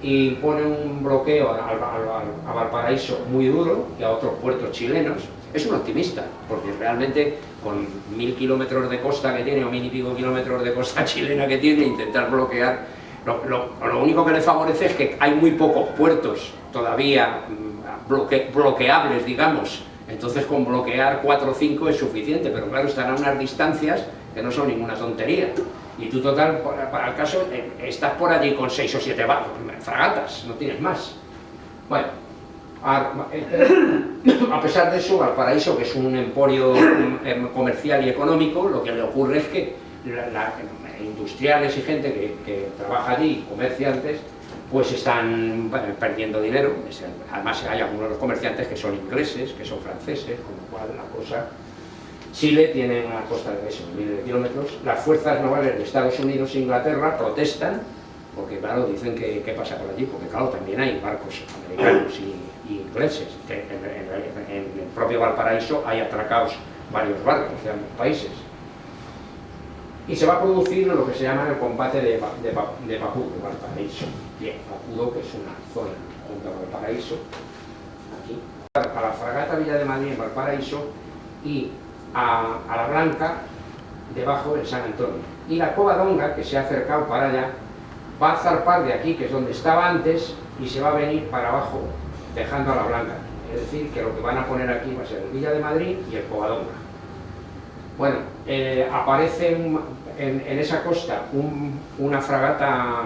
y pone un bloqueo a Valparaíso muy duro y a otros puertos chilenos. Es un optimista, porque realmente con 1000 kilómetros de costa que tiene, o 1000 y pico kilómetros de costa chilena que tiene, intentar bloquear, lo único que le favorece es que hay muy pocos puertos todavía bloqueables, digamos. Entonces con bloquear 4 o 5 es suficiente, pero claro, están a unas distancias que no son ninguna tontería. Y tú, total, para el caso, estás por allí con 6 o 7 fragatas, no tienes más. Bueno, a pesar de eso, Valparaíso, que es un emporio comercial y económico, lo que le ocurre es que industriales y gente que trabaja allí, comerciantes, pues están perdiendo dinero. Además hay algunos de los comerciantes que son ingleses, que son franceses, con lo cual la cosa... Chile tiene una costa de eso, miles de kilómetros. Las fuerzas navales de Estados Unidos e Inglaterra protestan, porque claro, dicen que qué pasa por allí, porque claro, también hay barcos americanos y ingleses. En el propio Valparaíso hay atracados varios barcos de ambos países. Y se va a producir lo que se llama el combate de Papudo, de Valparaíso. Bien, Papudo, que es una zona junto a Valparaíso, aquí. A la fragata Villa de Madrid en Valparaíso y a la Blanca debajo en San Antonio. Y la Covadonga, que se ha acercado para allá, va a zarpar de aquí, que es donde estaba antes, y se va a venir para abajo, dejando a la Blanca. Es decir, que lo que van a poner aquí va a ser el Villa de Madrid y el Covadonga. Bueno, aparece en esa costa una fragata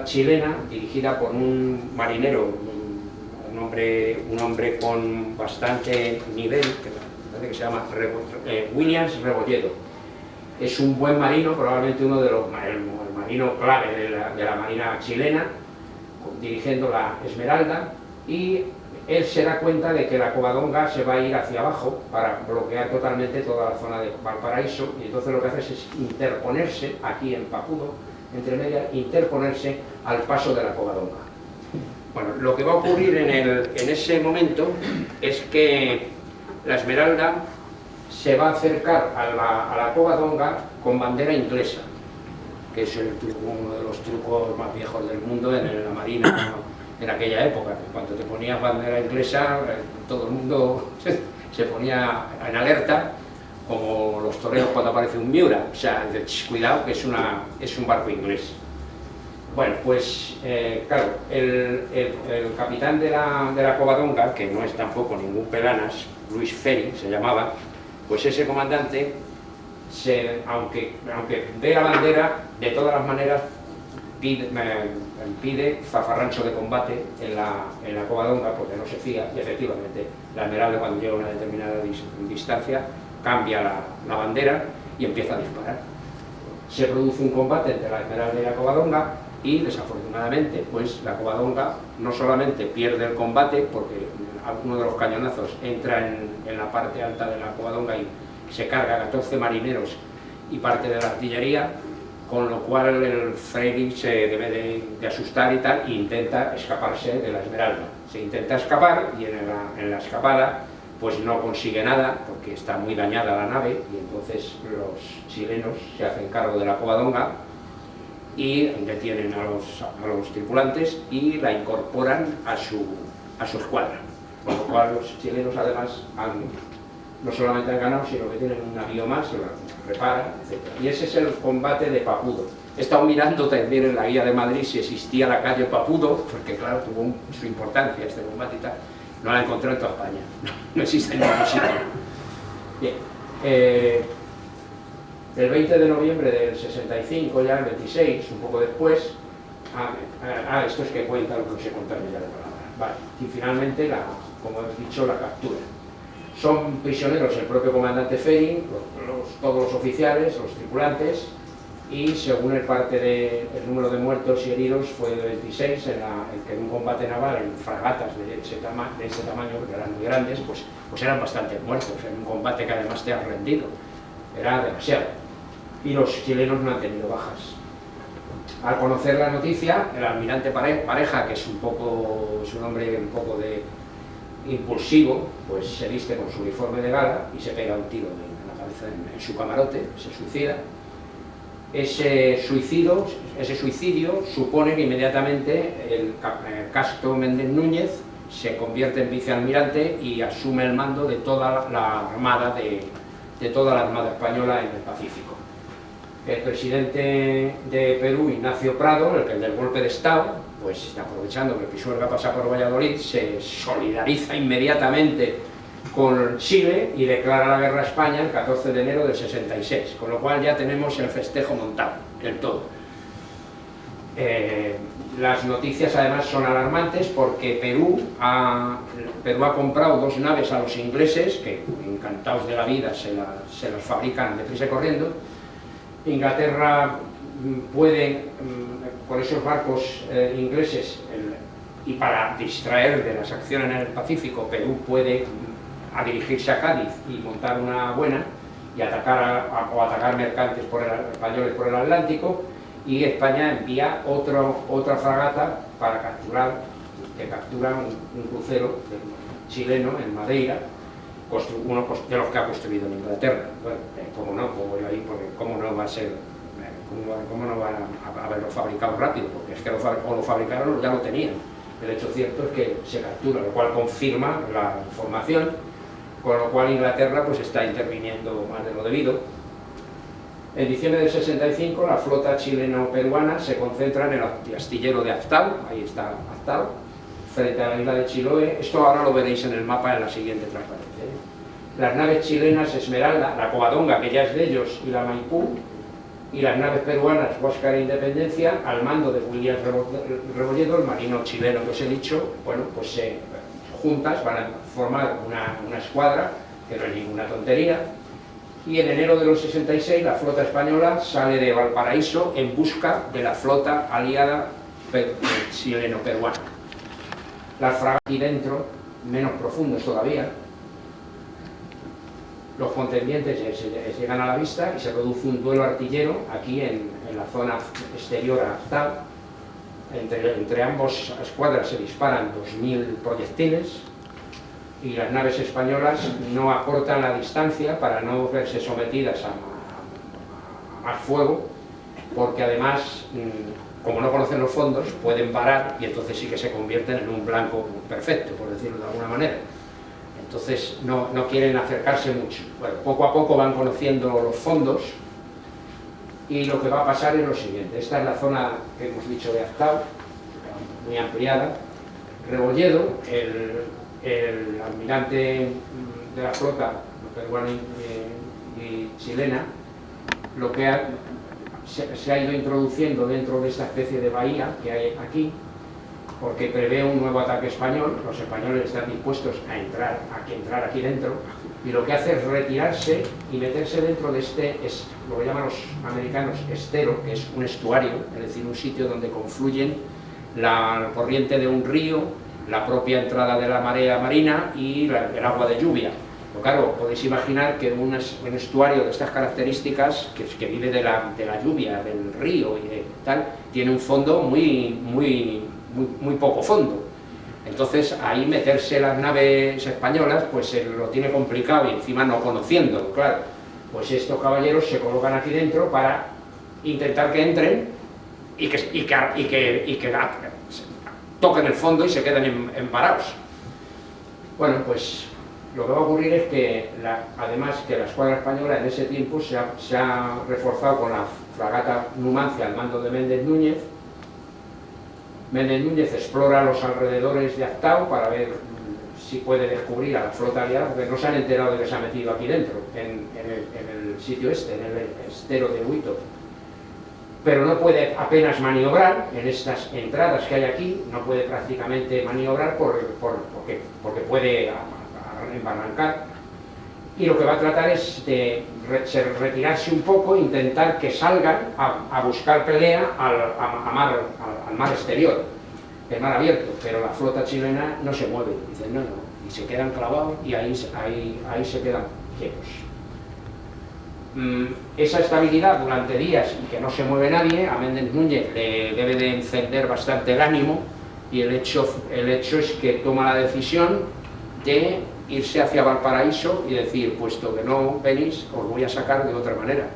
chilena dirigida por un marinero, un hombre con bastante nivel, parece que se llama Williams Rebolledo. Es un buen marino, probablemente uno de los el marino clave de la marina chilena, dirigiendo la Esmeralda, y él se da cuenta de que la Covadonga se va a ir hacia abajo para bloquear totalmente toda la zona de Valparaíso, y entonces lo que hace es interponerse aquí en Papudo, entre medias, interponerse al paso de la Covadonga. Bueno, lo que va a ocurrir en ese momento es que la Esmeralda se va a acercar a la Covadonga con bandera inglesa, que es uno de los trucos más viejos del mundo en la marina en aquella época. Cuando te ponías bandera inglesa, todo el mundo se ponía en alerta, como los toreros cuando aparece un Miura, o sea, cuidado que es un barco inglés. Bueno, pues claro, el capitán de la Covadonga, que no es tampoco ningún pelanas, Luis Ferry se llamaba, pues ese comandante, aunque ve la bandera, de todas las maneras pide zafarrancho de combate en la Covadonga, porque no se fía, y efectivamente la Esmeralda, cuando llega a una determinada distancia, cambia la bandera y empieza a disparar. Se produce un combate entre la Esmeralda y la Covadonga, y desafortunadamente pues la Covadonga no solamente pierde el combate, porque uno de los cañonazos entra en la parte alta de la Covadonga y se carga 14 marineros y parte de la artillería, con lo cual el Freire se debe de asustar y tal, e intenta escaparse de la Esmeralda. Se intenta escapar, y en la escapada pues no consigue nada, porque está muy dañada la nave, y entonces los chilenos se hacen cargo de la Covadonga y detienen a los tripulantes y la incorporan a su escuadra, con lo cual los chilenos además no solamente han ganado, sino que tienen un navío más, lo reparan, etc. Y ese es el combate de Papudo. He estado mirando también en la guía de Madrid si existía la calle Papudo, porque claro, tuvo su importancia este combate y tal. No la encontré en toda España, no existe en ningún sitio. Bien, el 20 de noviembre del 65, ya el 26, un poco después, esto es que cuenta lo que os he contado ya de palabra. Vale, y finalmente, como he dicho, la captura. Son prisioneros el propio comandante Ferry, todos los oficiales, los tripulantes, y según el parte el número de muertos y heridos fue de 26, en que en un combate naval en fragatas de este tamaño, que eran muy grandes, pues eran bastantes muertos, en un combate que además te has rendido, era demasiado, y los chilenos no han tenido bajas. Al conocer la noticia, el almirante Pareja, que es un hombre un poco impulsivo, pues se viste con su uniforme de gala y se pega un tiro en la cabeza en su camarote, se suicida. Ese suicidio supone que inmediatamente el Castro Méndez Núñez se convierte en vicealmirante y asume el mando de toda la armada española en el Pacífico. El presidente de Perú, Ignacio Prado, el del golpe de Estado, pues aprovechando que Pisuerga pasa por Valladolid, se solidariza inmediatamente con Chile y declara la guerra a España el 14 de enero del 66, con lo cual ya tenemos el festejo montado, del todo. Las noticias además son alarmantes porque Perú ha comprado 2 naves a los ingleses, que encantados de la vida se las fabrican deprisa y corriendo. Inglaterra puede, con esos barcos ingleses, y para distraer de las acciones en el Pacífico, Perú puede dirigirse a Cádiz y montar una buena y atacar mercantes españoles por el Atlántico, y España envía otra fragata para captura un crucero chileno en Madeira, uno de los que ha construido en Inglaterra. Bueno, ¿cómo no? Porque ¿cómo no va a ser? ¿Cómo no van a haberlo fabricado rápido? Porque es que o lo fabricaron o ya lo tenían. El hecho cierto es que se captura, lo cual confirma la información, con lo cual Inglaterra pues está interviniendo más de lo debido. En diciembre del 65 la flota chileno-peruana se concentra en el astillero de Aftau, ahí está Aftau, frente a la isla de Chiloé. Esto ahora lo veréis en el mapa en la siguiente transparencia. Las naves chilenas Esmeralda, la Covadonga, que ya es de ellos, y la Maipú, y las naves peruanas Huáscar e Independencia, al mando de Williams Rebolledo, el marino chileno que os he dicho, bueno, pues juntas van a formar una escuadra que no es ninguna tontería, y en enero de los 66 la flota española sale de Valparaíso en busca de la flota aliada chileno-peruana. Las fragatas aquí dentro, menos profundos todavía, los contendientes llegan a la vista y se produce un duelo artillero aquí en la zona exterior a Aztal. Entre ambos escuadras se disparan 2000 proyectiles y las naves españolas no acortan la distancia para no verse sometidas a más fuego, porque además, como no conocen los fondos, pueden parar y entonces sí que se convierten en un blanco perfecto, por decirlo de alguna manera. Entonces no quieren acercarse mucho. Bueno, poco a poco van conociendo los fondos y lo que va a pasar es lo siguiente. Esta es la zona que hemos dicho de Aztal, muy ampliada. Rebolledo, el almirante de la flota peruana y chilena, lo que se ha ido introduciendo dentro de esta especie de bahía que hay aquí, porque prevé un nuevo ataque español. Los españoles están dispuestos a entrar aquí dentro, y lo que hace es retirarse y meterse dentro de lo que llaman los americanos estero, que es un estuario, es decir, un sitio donde confluyen la corriente de un río, la propia entrada de la marea marina y el agua de lluvia. Pero claro, podéis imaginar que un estuario de estas características, que vive de la lluvia, del río y de tal, tiene un fondo muy poco fondo. Entonces ahí meterse las naves españolas pues lo tiene complicado, y encima no conociéndolo, claro. Pues estos caballeros se colocan aquí dentro para intentar que entren y que toquen el fondo y se queden parados. Bueno, pues lo que va a ocurrir es que, además que la escuadra española en ese tiempo se ha reforzado con la fragata Numancia al mando de Méndez Núñez. Méndez Núñez explora los alrededores de Aztal para ver si puede descubrir a la flota aliada, porque no se han enterado de que se ha metido aquí dentro, en el sitio en el estero de Huito. Pero no puede apenas maniobrar en estas entradas que hay aquí, no puede prácticamente maniobrar porque puede embarrancar. Y lo que va a tratar es de retirarse un poco, intentar que salgan a buscar pelea al mar exterior, el mar abierto, pero la flota chilena no se mueve, dicen no, y se quedan clavados y ahí se quedan quietos. Esa estabilidad durante días y que no se mueve nadie, a Méndez Núñez le debe de encender bastante el ánimo, y el hecho es que toma la decisión de irse hacia Valparaíso y decir, puesto que no venís, os voy a sacar de otra manera,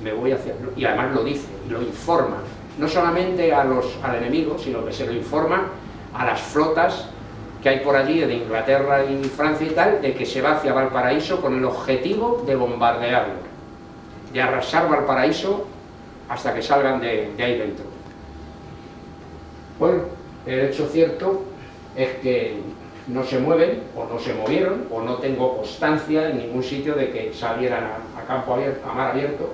me voy hacia... Y además lo dice, y lo informa, no solamente al enemigo, sino que se lo informa a las flotas que hay por allí, de Inglaterra y Francia y tal, de que se va hacia Valparaíso con el objetivo de bombardearlo, de arrasar Valparaíso hasta que salgan de ahí dentro. Bueno, el hecho cierto es que no se mueven, o no se movieron, o no tengo constancia en ningún sitio de que salieran a campo abierto, a mar abierto.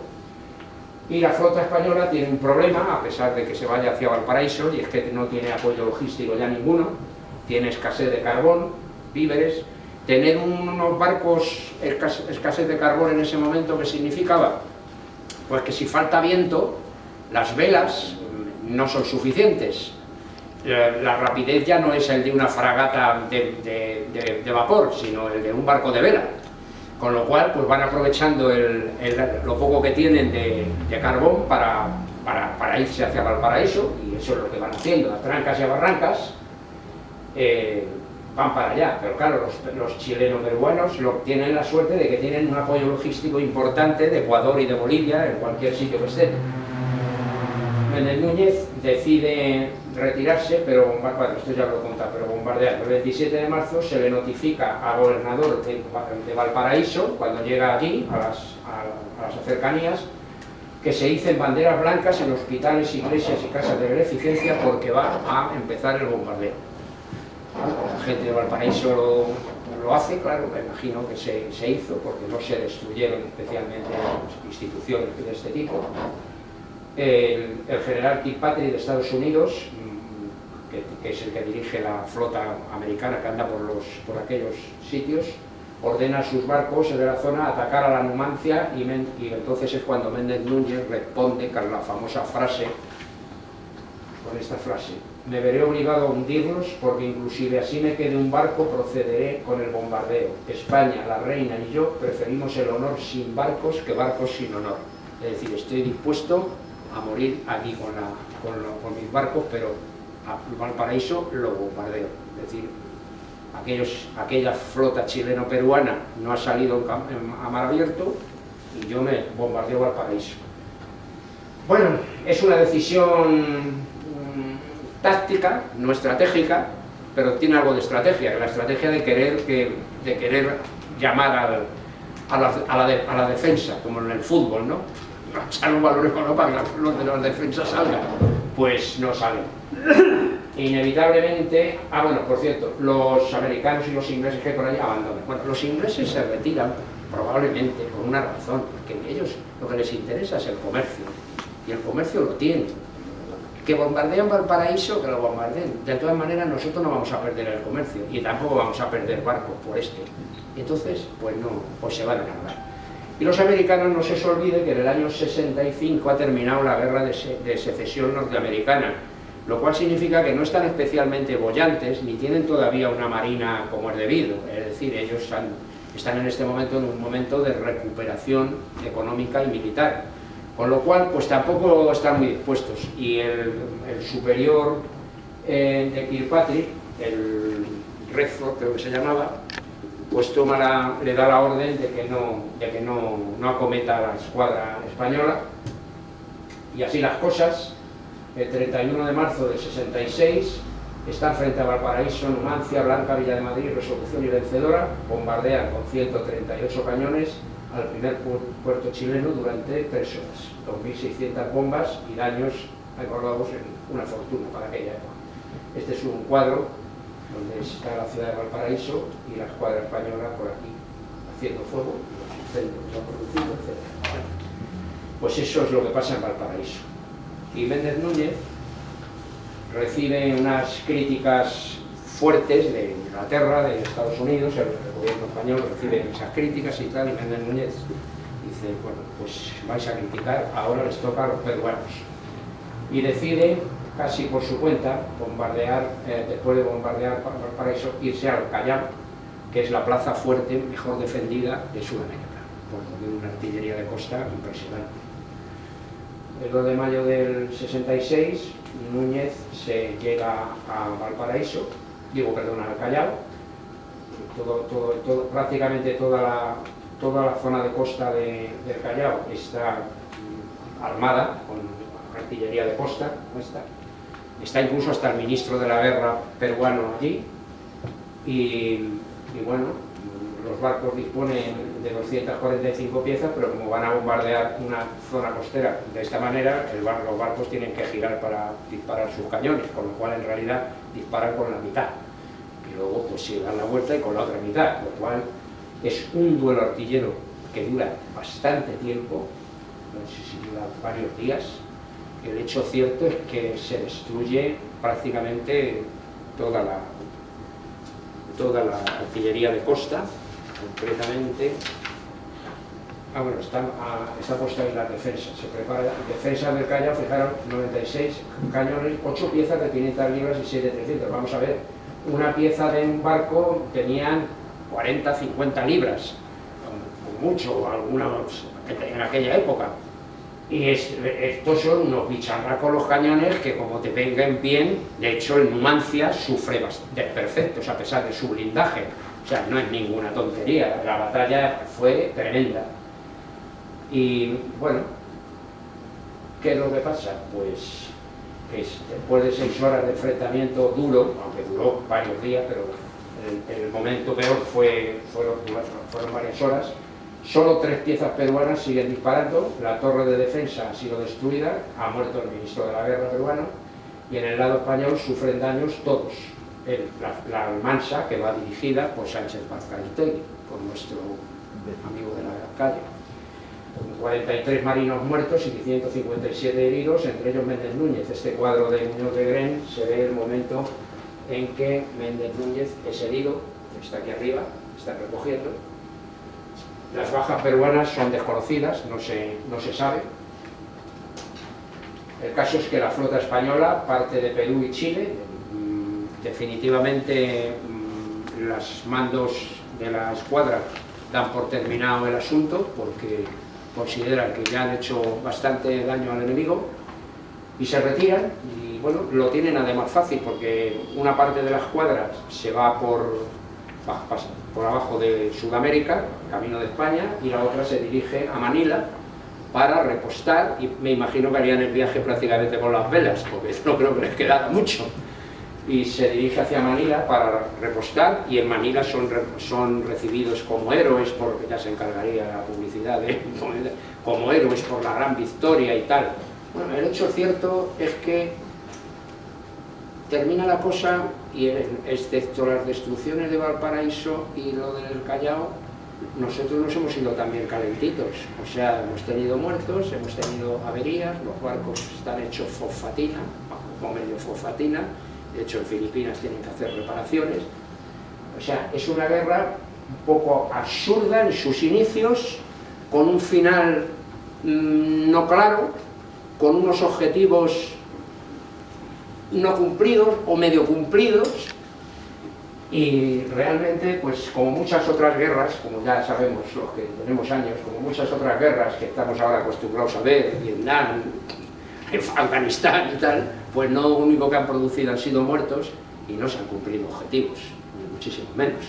Y la flota española tiene un problema, a pesar de que se vaya hacia Valparaíso, y es que no tiene apoyo logístico ya ninguno, tiene escasez de carbón, víveres. Tener unos barcos, escasez de carbón en ese momento, ¿qué significaba? Pues que si falta viento, las velas no son suficientes. La rapidez ya no es el de una fragata de vapor, sino el de un barco de vela, con lo cual pues van aprovechando lo poco que tienen de carbón para irse hacia Valparaíso, y eso es lo que van haciendo, a trancas y a barrancas van para allá. Pero claro, los chileno-peruanos tienen la suerte de que tienen un apoyo logístico importante de Ecuador y de Bolivia, en cualquier sitio que estén. Méndez Núñez decide retirarse, pero esto ya lo he contado, pero bombardear. El 27 de marzo se le notifica al gobernador de Valparaíso, cuando llega allí, a las cercanías, que se icen banderas blancas en hospitales, iglesias y casas de beneficencia, porque va a empezar el bombardeo. La gente de Valparaíso lo hace, claro, me imagino que se hizo, porque no se destruyeron especialmente instituciones de este tipo. El general Kilpatrick de Estados Unidos, que es el que dirige la flota americana que anda por aquellos sitios, ordena a sus barcos de la zona atacar a la Numancia y entonces es cuando Méndez Núñez responde con la famosa frase, con esta frase: me veré obligado a hundirlos porque inclusive así me quede un barco procederé con el bombardeo. España, la reina y yo preferimos el honor sin barcos que barcos sin honor. Es decir, estoy dispuesto a morir aquí con mis barcos, pero a Valparaíso lo bombardeo. Es decir, aquella flota chileno-peruana no ha salido a mar abierto y yo me bombardeo Valparaíso. Bueno, es una decisión táctica, no estratégica, pero tiene algo de estrategia, la estrategia de querer llamar a la defensa, como en el fútbol, ¿no? Echar un balón para que los de las defensas salgan, pues no salen. Inevitablemente, bueno, por cierto, los americanos y los ingleses que por ahí abandonan. Bueno, los ingleses se retiran probablemente por una razón, porque a ellos lo que les interesa es el comercio, y el comercio lo tienen. Que bombardean Valparaíso, que lo bombardeen. De todas maneras, nosotros no vamos a perder el comercio, y tampoco vamos a perder barcos por esto. Y entonces, pues no, pues se van a largar. Y los americanos, no se os olvide que en el año 65 ha terminado la guerra de secesión norteamericana, lo cual significa que no están especialmente bollantes, ni tienen todavía una marina como es debido. Es decir, ellos están en este momento en un momento de recuperación económica y militar, con lo cual pues tampoco están muy dispuestos. Y el superior de Kirkpatrick, el Redford creo que se llamaba, pues le da la orden de que no acometa a la escuadra española, y así las cosas. El 31 de marzo del 66 están frente a Valparaíso, Numancia, Blanca, Villa de Madrid, Resolución y Vencedora, bombardean con 138 cañones al primer puerto chileno durante 3 horas, 2.600 bombas y daños acordados en una fortuna para aquella época. Este es un cuadro donde está la ciudad de Valparaíso y la escuadra española por aquí haciendo fuego, los incendios que se han producido, etc. Pues eso es lo que pasa en Valparaíso. Y Méndez Núñez recibe unas críticas fuertes de Inglaterra, de Estados Unidos, el gobierno español recibe esas críticas y tal, y Méndez Núñez dice, bueno, pues vais a criticar, ahora les toca a los peruanos. Y decide, casi por su cuenta, bombardear, después de bombardear Valparaíso, irse al Callao, que es la plaza fuerte mejor defendida de Sudamérica, porque tiene una artillería de costa impresionante. El 2 de mayo del 66, Núñez se llega a Valparaíso, al Callao, prácticamente toda la zona de costa del Callao está armada con artillería de costa, está incluso hasta el ministro de la guerra peruano allí, y bueno, los barcos disponen de 245 piezas, pero como van a bombardear una zona costera de esta manera, los barcos tienen que girar para disparar sus cañones, con lo cual en realidad disparan con la mitad, y luego pues se dan la vuelta y con la otra mitad, lo cual es un duelo artillero que dura bastante tiempo, no sé si dura varios días. El hecho cierto es que se destruye prácticamente toda la artillería de costa, completamente. Bueno, está puesta ahí la defensa, se prepara. Defensa del Callao, fijaros, 96 cañones, 8 piezas de 500 libras y 7 de 300. Vamos a ver, una pieza de un barco tenían 40, 50 libras, con mucho, algunos en aquella época. Y estos son unos bicharracos los cañones que, como te vengan bien, de hecho el Numancia sufre desperfectos a pesar de su blindaje. O sea, no es ninguna tontería, la batalla fue tremenda. Y bueno, ¿qué es lo que pasa? Pues que después de 6 horas de enfrentamiento duro, aunque duró varios días, pero el momento peor fueron varias horas, solo 3 piezas peruanas siguen disparando, la torre de defensa ha sido destruida, ha muerto el ministro de la guerra peruano, y en el lado español sufren daños todos. La Almansa, que va dirigida por Sánchez Paz-Caritegui, por nuestro amigo de la calle, con 43 marinos muertos y 157 heridos, entre ellos Méndez Núñez. Este cuadro de Muñoz de Gren se ve el momento en que Méndez Núñez es herido, está aquí arriba, está recogiendo, Las bajas peruanas son desconocidas, no se sabe. El caso es que la flota española parte de Perú y Chile. Definitivamente los mandos de la escuadra dan por terminado el asunto porque consideran que ya han hecho bastante daño al enemigo y se retiran. Y bueno, lo tienen además fácil porque una parte de la escuadra se va pasa por abajo de Sudamérica, camino de España, y la otra se dirige a Manila para repostar, y me imagino que harían el viaje prácticamente con las velas, porque no creo que les quedara mucho, y se dirige hacia Manila para repostar, y en Manila son recibidos como héroes, porque ya se encargaría la publicidad como héroes por la gran victoria y tal. Bueno, el hecho cierto es que termina la cosa y excepto las destrucciones de Valparaíso y lo del Callao, nosotros nos hemos ido también calentitos, o sea, hemos tenido muertos, hemos tenido averías, los barcos están hechos fosfatina, o medio fosfatina, de hecho en Filipinas tienen que hacer reparaciones, o sea, es una guerra un poco absurda en sus inicios, con un final no claro, con unos objetivos no cumplidos o medio cumplidos, y realmente, pues como muchas otras guerras, como ya sabemos los que tenemos años, como muchas otras guerras que estamos ahora acostumbrados a ver, Vietnam, Afganistán y tal, pues no lo único que han producido han sido muertos y no se han cumplido objetivos, ni muchísimo menos.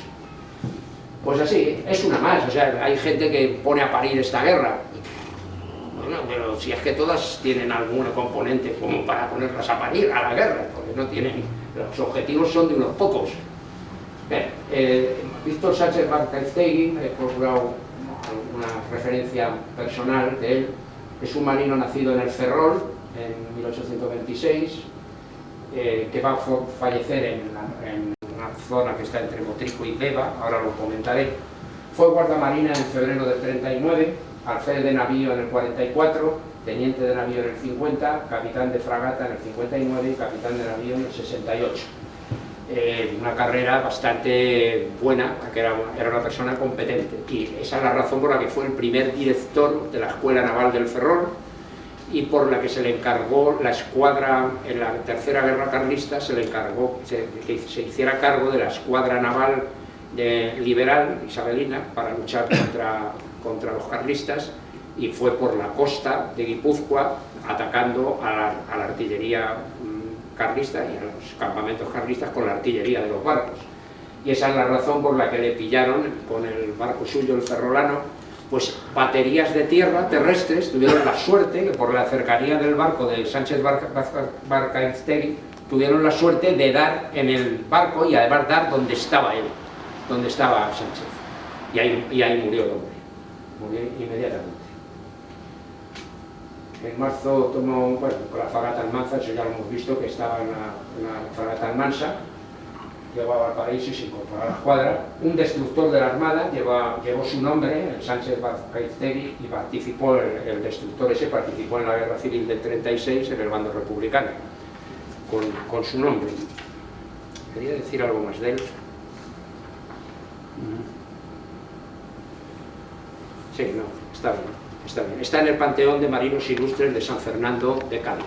Pues así, es una más, o sea, hay gente que pone a parir esta guerra. Bueno, pero si es que todas tienen algún componente como para ponerlas a parir a la guerra, porque no tienen, los objetivos son de unos pocos. Víctor Sánchez Barcaiztegui, he procurado una referencia personal de él, es un marino nacido en el Ferrol en 1826, que va a fallecer en una zona que está entre Motrico y Deva, ahora lo comentaré. Fue guardamarina en febrero del 39, alférez de navío en el 44, teniente de navío en el 50, capitán de fragata en el 59 y capitán de navío en el 68. Una carrera bastante buena, porque era una persona competente, y esa es la razón por la que fue el primer director de la Escuela Naval del Ferrol y por la que se le encargó la escuadra en la Tercera Guerra Carlista, se le encargó que se hiciera cargo de la escuadra naval liberal isabelina para luchar contra los carlistas, y fue por la costa de Guipúzcoa atacando a la artillería carlista y a los campamentos carlistas con la artillería de los barcos. Y esa es la razón por la que le pillaron con el barco suyo, el Ferrolano, pues baterías de tierra terrestres. Tuvieron la suerte que por la cercanía del barco de Sánchez Barcaiztegui tuvieron la suerte de dar en el barco y además dar donde estaba él, donde estaba Sánchez, y ahí murió el hombre, murió inmediatamente. En marzo tomó, bueno, con la fragata Almanza, eso ya lo hemos visto, que estaba en la fragata Almansa, llegó a Valparaíso y se incorporó a la escuadra. Un destructor de la Armada llevó su nombre, el Sánchez Barcaiztegui, y participó, el destructor ese participó en la Guerra Civil del 36 en el bando republicano, con su nombre. Quería decir algo más de él. Sí, no, está bien. Está bien. Está en el Panteón de Marinos Ilustres de San Fernando de Cádiz.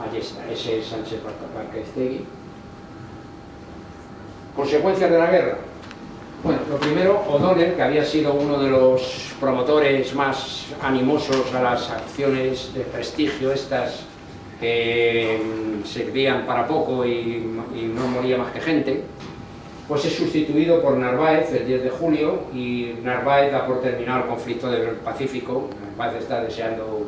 Allí está, ese es Sánchez Barcaiztegui. Consecuencias de la guerra. Bueno, lo primero, O'Donnell, que había sido uno de los promotores más animosos a las acciones de prestigio estas que servían para poco y no moría más que gente, pues es sustituido por Narváez el 10 de julio, y Narváez da por terminado el conflicto del Pacífico. Narváez está deseando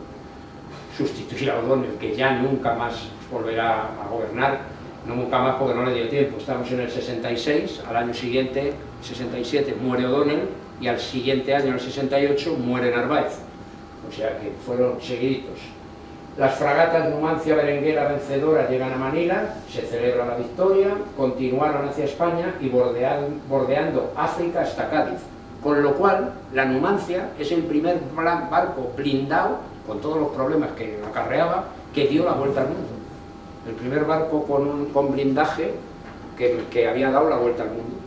sustituir a O'Donnell, que ya nunca más volverá a gobernar, no nunca más porque no le dio tiempo. Estamos en el 66, al año siguiente, 67, muere O'Donnell, y al siguiente año, en el 68, muere Narváez. O sea que fueron seguiditos. Las fragatas Numancia, Berenguera, Vencedora llegan a Manila, se celebra la victoria, continuaron hacia España y bordeando África hasta Cádiz. Con lo cual, la Numancia es el primer barco blindado, con todos los problemas que acarreaba, que dio la vuelta al mundo. El primer barco con blindaje que había dado la vuelta al mundo.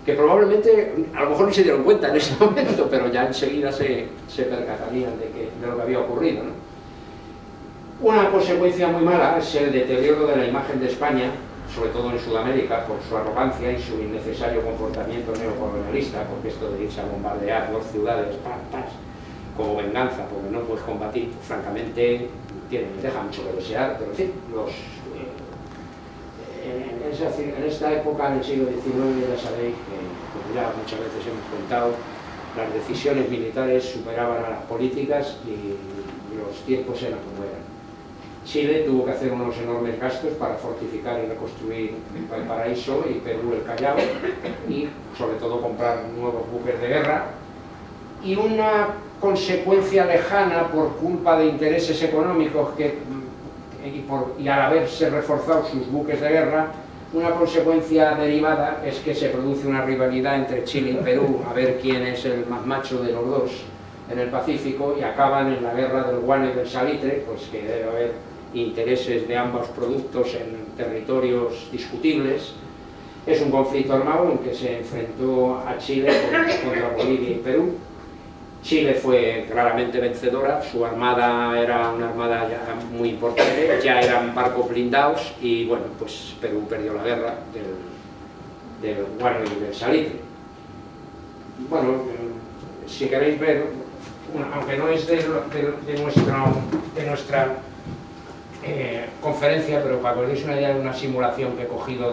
que probablemente, a lo mejor no se dieron cuenta en ese momento, pero ya enseguida se percatarían de lo que había ocurrido, ¿no? Una consecuencia muy mala es el deterioro de la imagen de España, sobre todo en Sudamérica, por su arrogancia y su innecesario comportamiento neocolonialista, porque esto de irse a bombardear dos ciudades, como venganza, porque no puedes combatir, pues, francamente, deja mucho que desear, pero en fin, en esta época, en el siglo XIX, ya sabéis que, como ya muchas veces hemos contado, las decisiones militares superaban a las políticas y los tiempos eran como eran. Chile tuvo que hacer unos enormes gastos para fortificar y reconstruir Valparaíso y Perú el Callao, y sobre todo comprar nuevos buques de guerra, y una consecuencia lejana por culpa de intereses económicos y al haberse reforzado sus buques de guerra, una consecuencia derivada es que se produce una rivalidad entre Chile y Perú a ver quién es el más macho de los dos en el Pacífico, y acaban en la guerra del guano y del salitre, pues que debe haber intereses de ambos productos en territorios discutibles. Es un conflicto armado en que se enfrentó a Chile contra Bolivia y Perú. Chile fue claramente vencedora, su armada era una armada ya muy importante, ya eran barcos blindados, y bueno, pues Perú perdió la guerra del guano y del salitre. Bueno, si queréis ver, aunque no es de nuestra conferencia, pero para que os deis una idea de una simulación que he cogido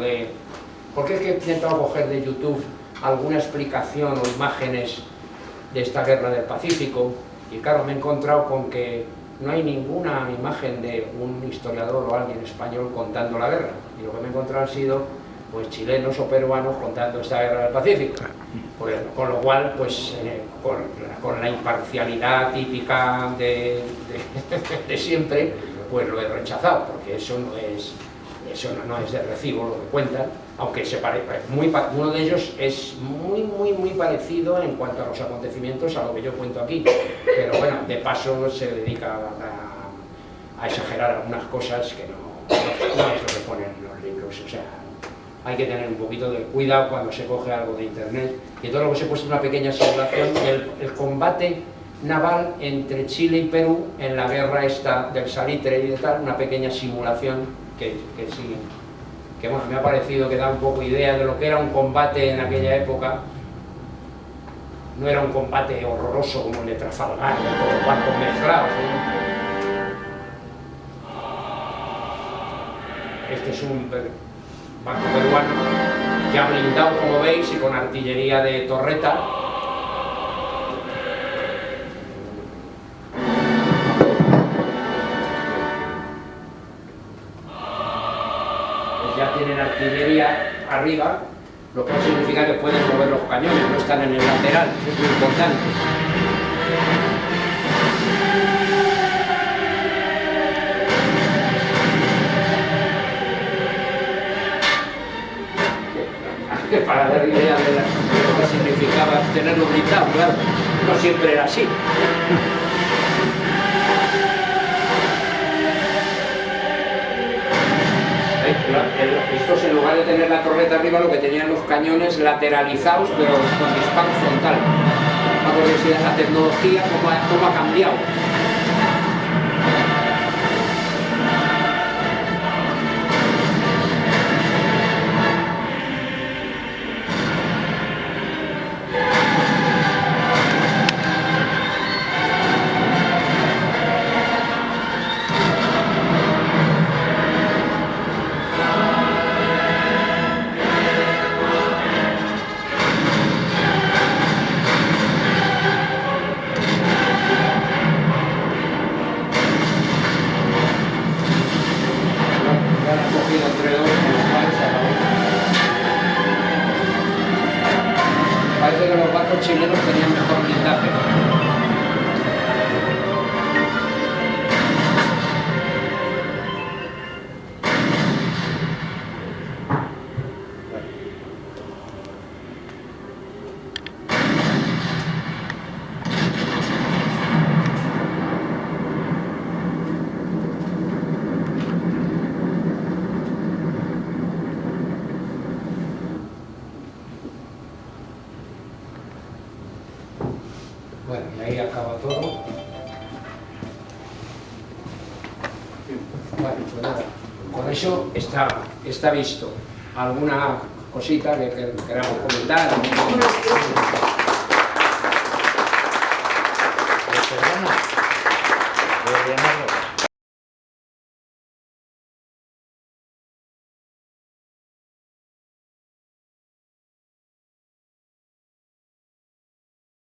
porque es que he intentado coger de YouTube alguna explicación o imágenes de esta guerra del Pacífico, y claro, me he encontrado con que no hay ninguna imagen de un historiador o alguien español contando la guerra, y lo que me he encontrado han sido pues chilenos o peruanos contando esta guerra del Pacífico, con lo cual pues con la imparcialidad típica de siempre, pues lo he rechazado, porque eso no es de recibo lo que cuentan, aunque uno de ellos es muy parecido en cuanto a los acontecimientos a lo que yo cuento aquí, pero bueno, de paso se dedica a exagerar algunas cosas que no es lo que ponen en los libros. O sea, hay que tener un poquito de cuidado cuando se coge algo de internet. Y todo lo que se ha puesto una pequeña simulación, el combate naval entre Chile y Perú en la guerra esta del salitre y de tal, una pequeña simulación que sí, que bueno, me ha parecido que da un poco idea de lo que era un combate en aquella época. No era un combate horroroso como el de Trafalgar, con los barcos mezclados, Este es un barco peruano ya blindado, como veis, y con artillería de torreta. Ya tienen artillería arriba, lo cual significa que pueden mover los cañones, no están en el lateral, eso es muy importante. Para dar idea de lo que significaba tenerlo blindado, claro, no siempre era así. Estos, en lugar de tener la torreta arriba, lo que tenían los cañones lateralizados, pero con disparo frontal. Vamos a ver si la tecnología cómo ha cambiado. Bueno, y ahí acaba todo. Bueno, pues nada, con eso está visto. ¿Alguna cosita que queramos comentar? Perdona.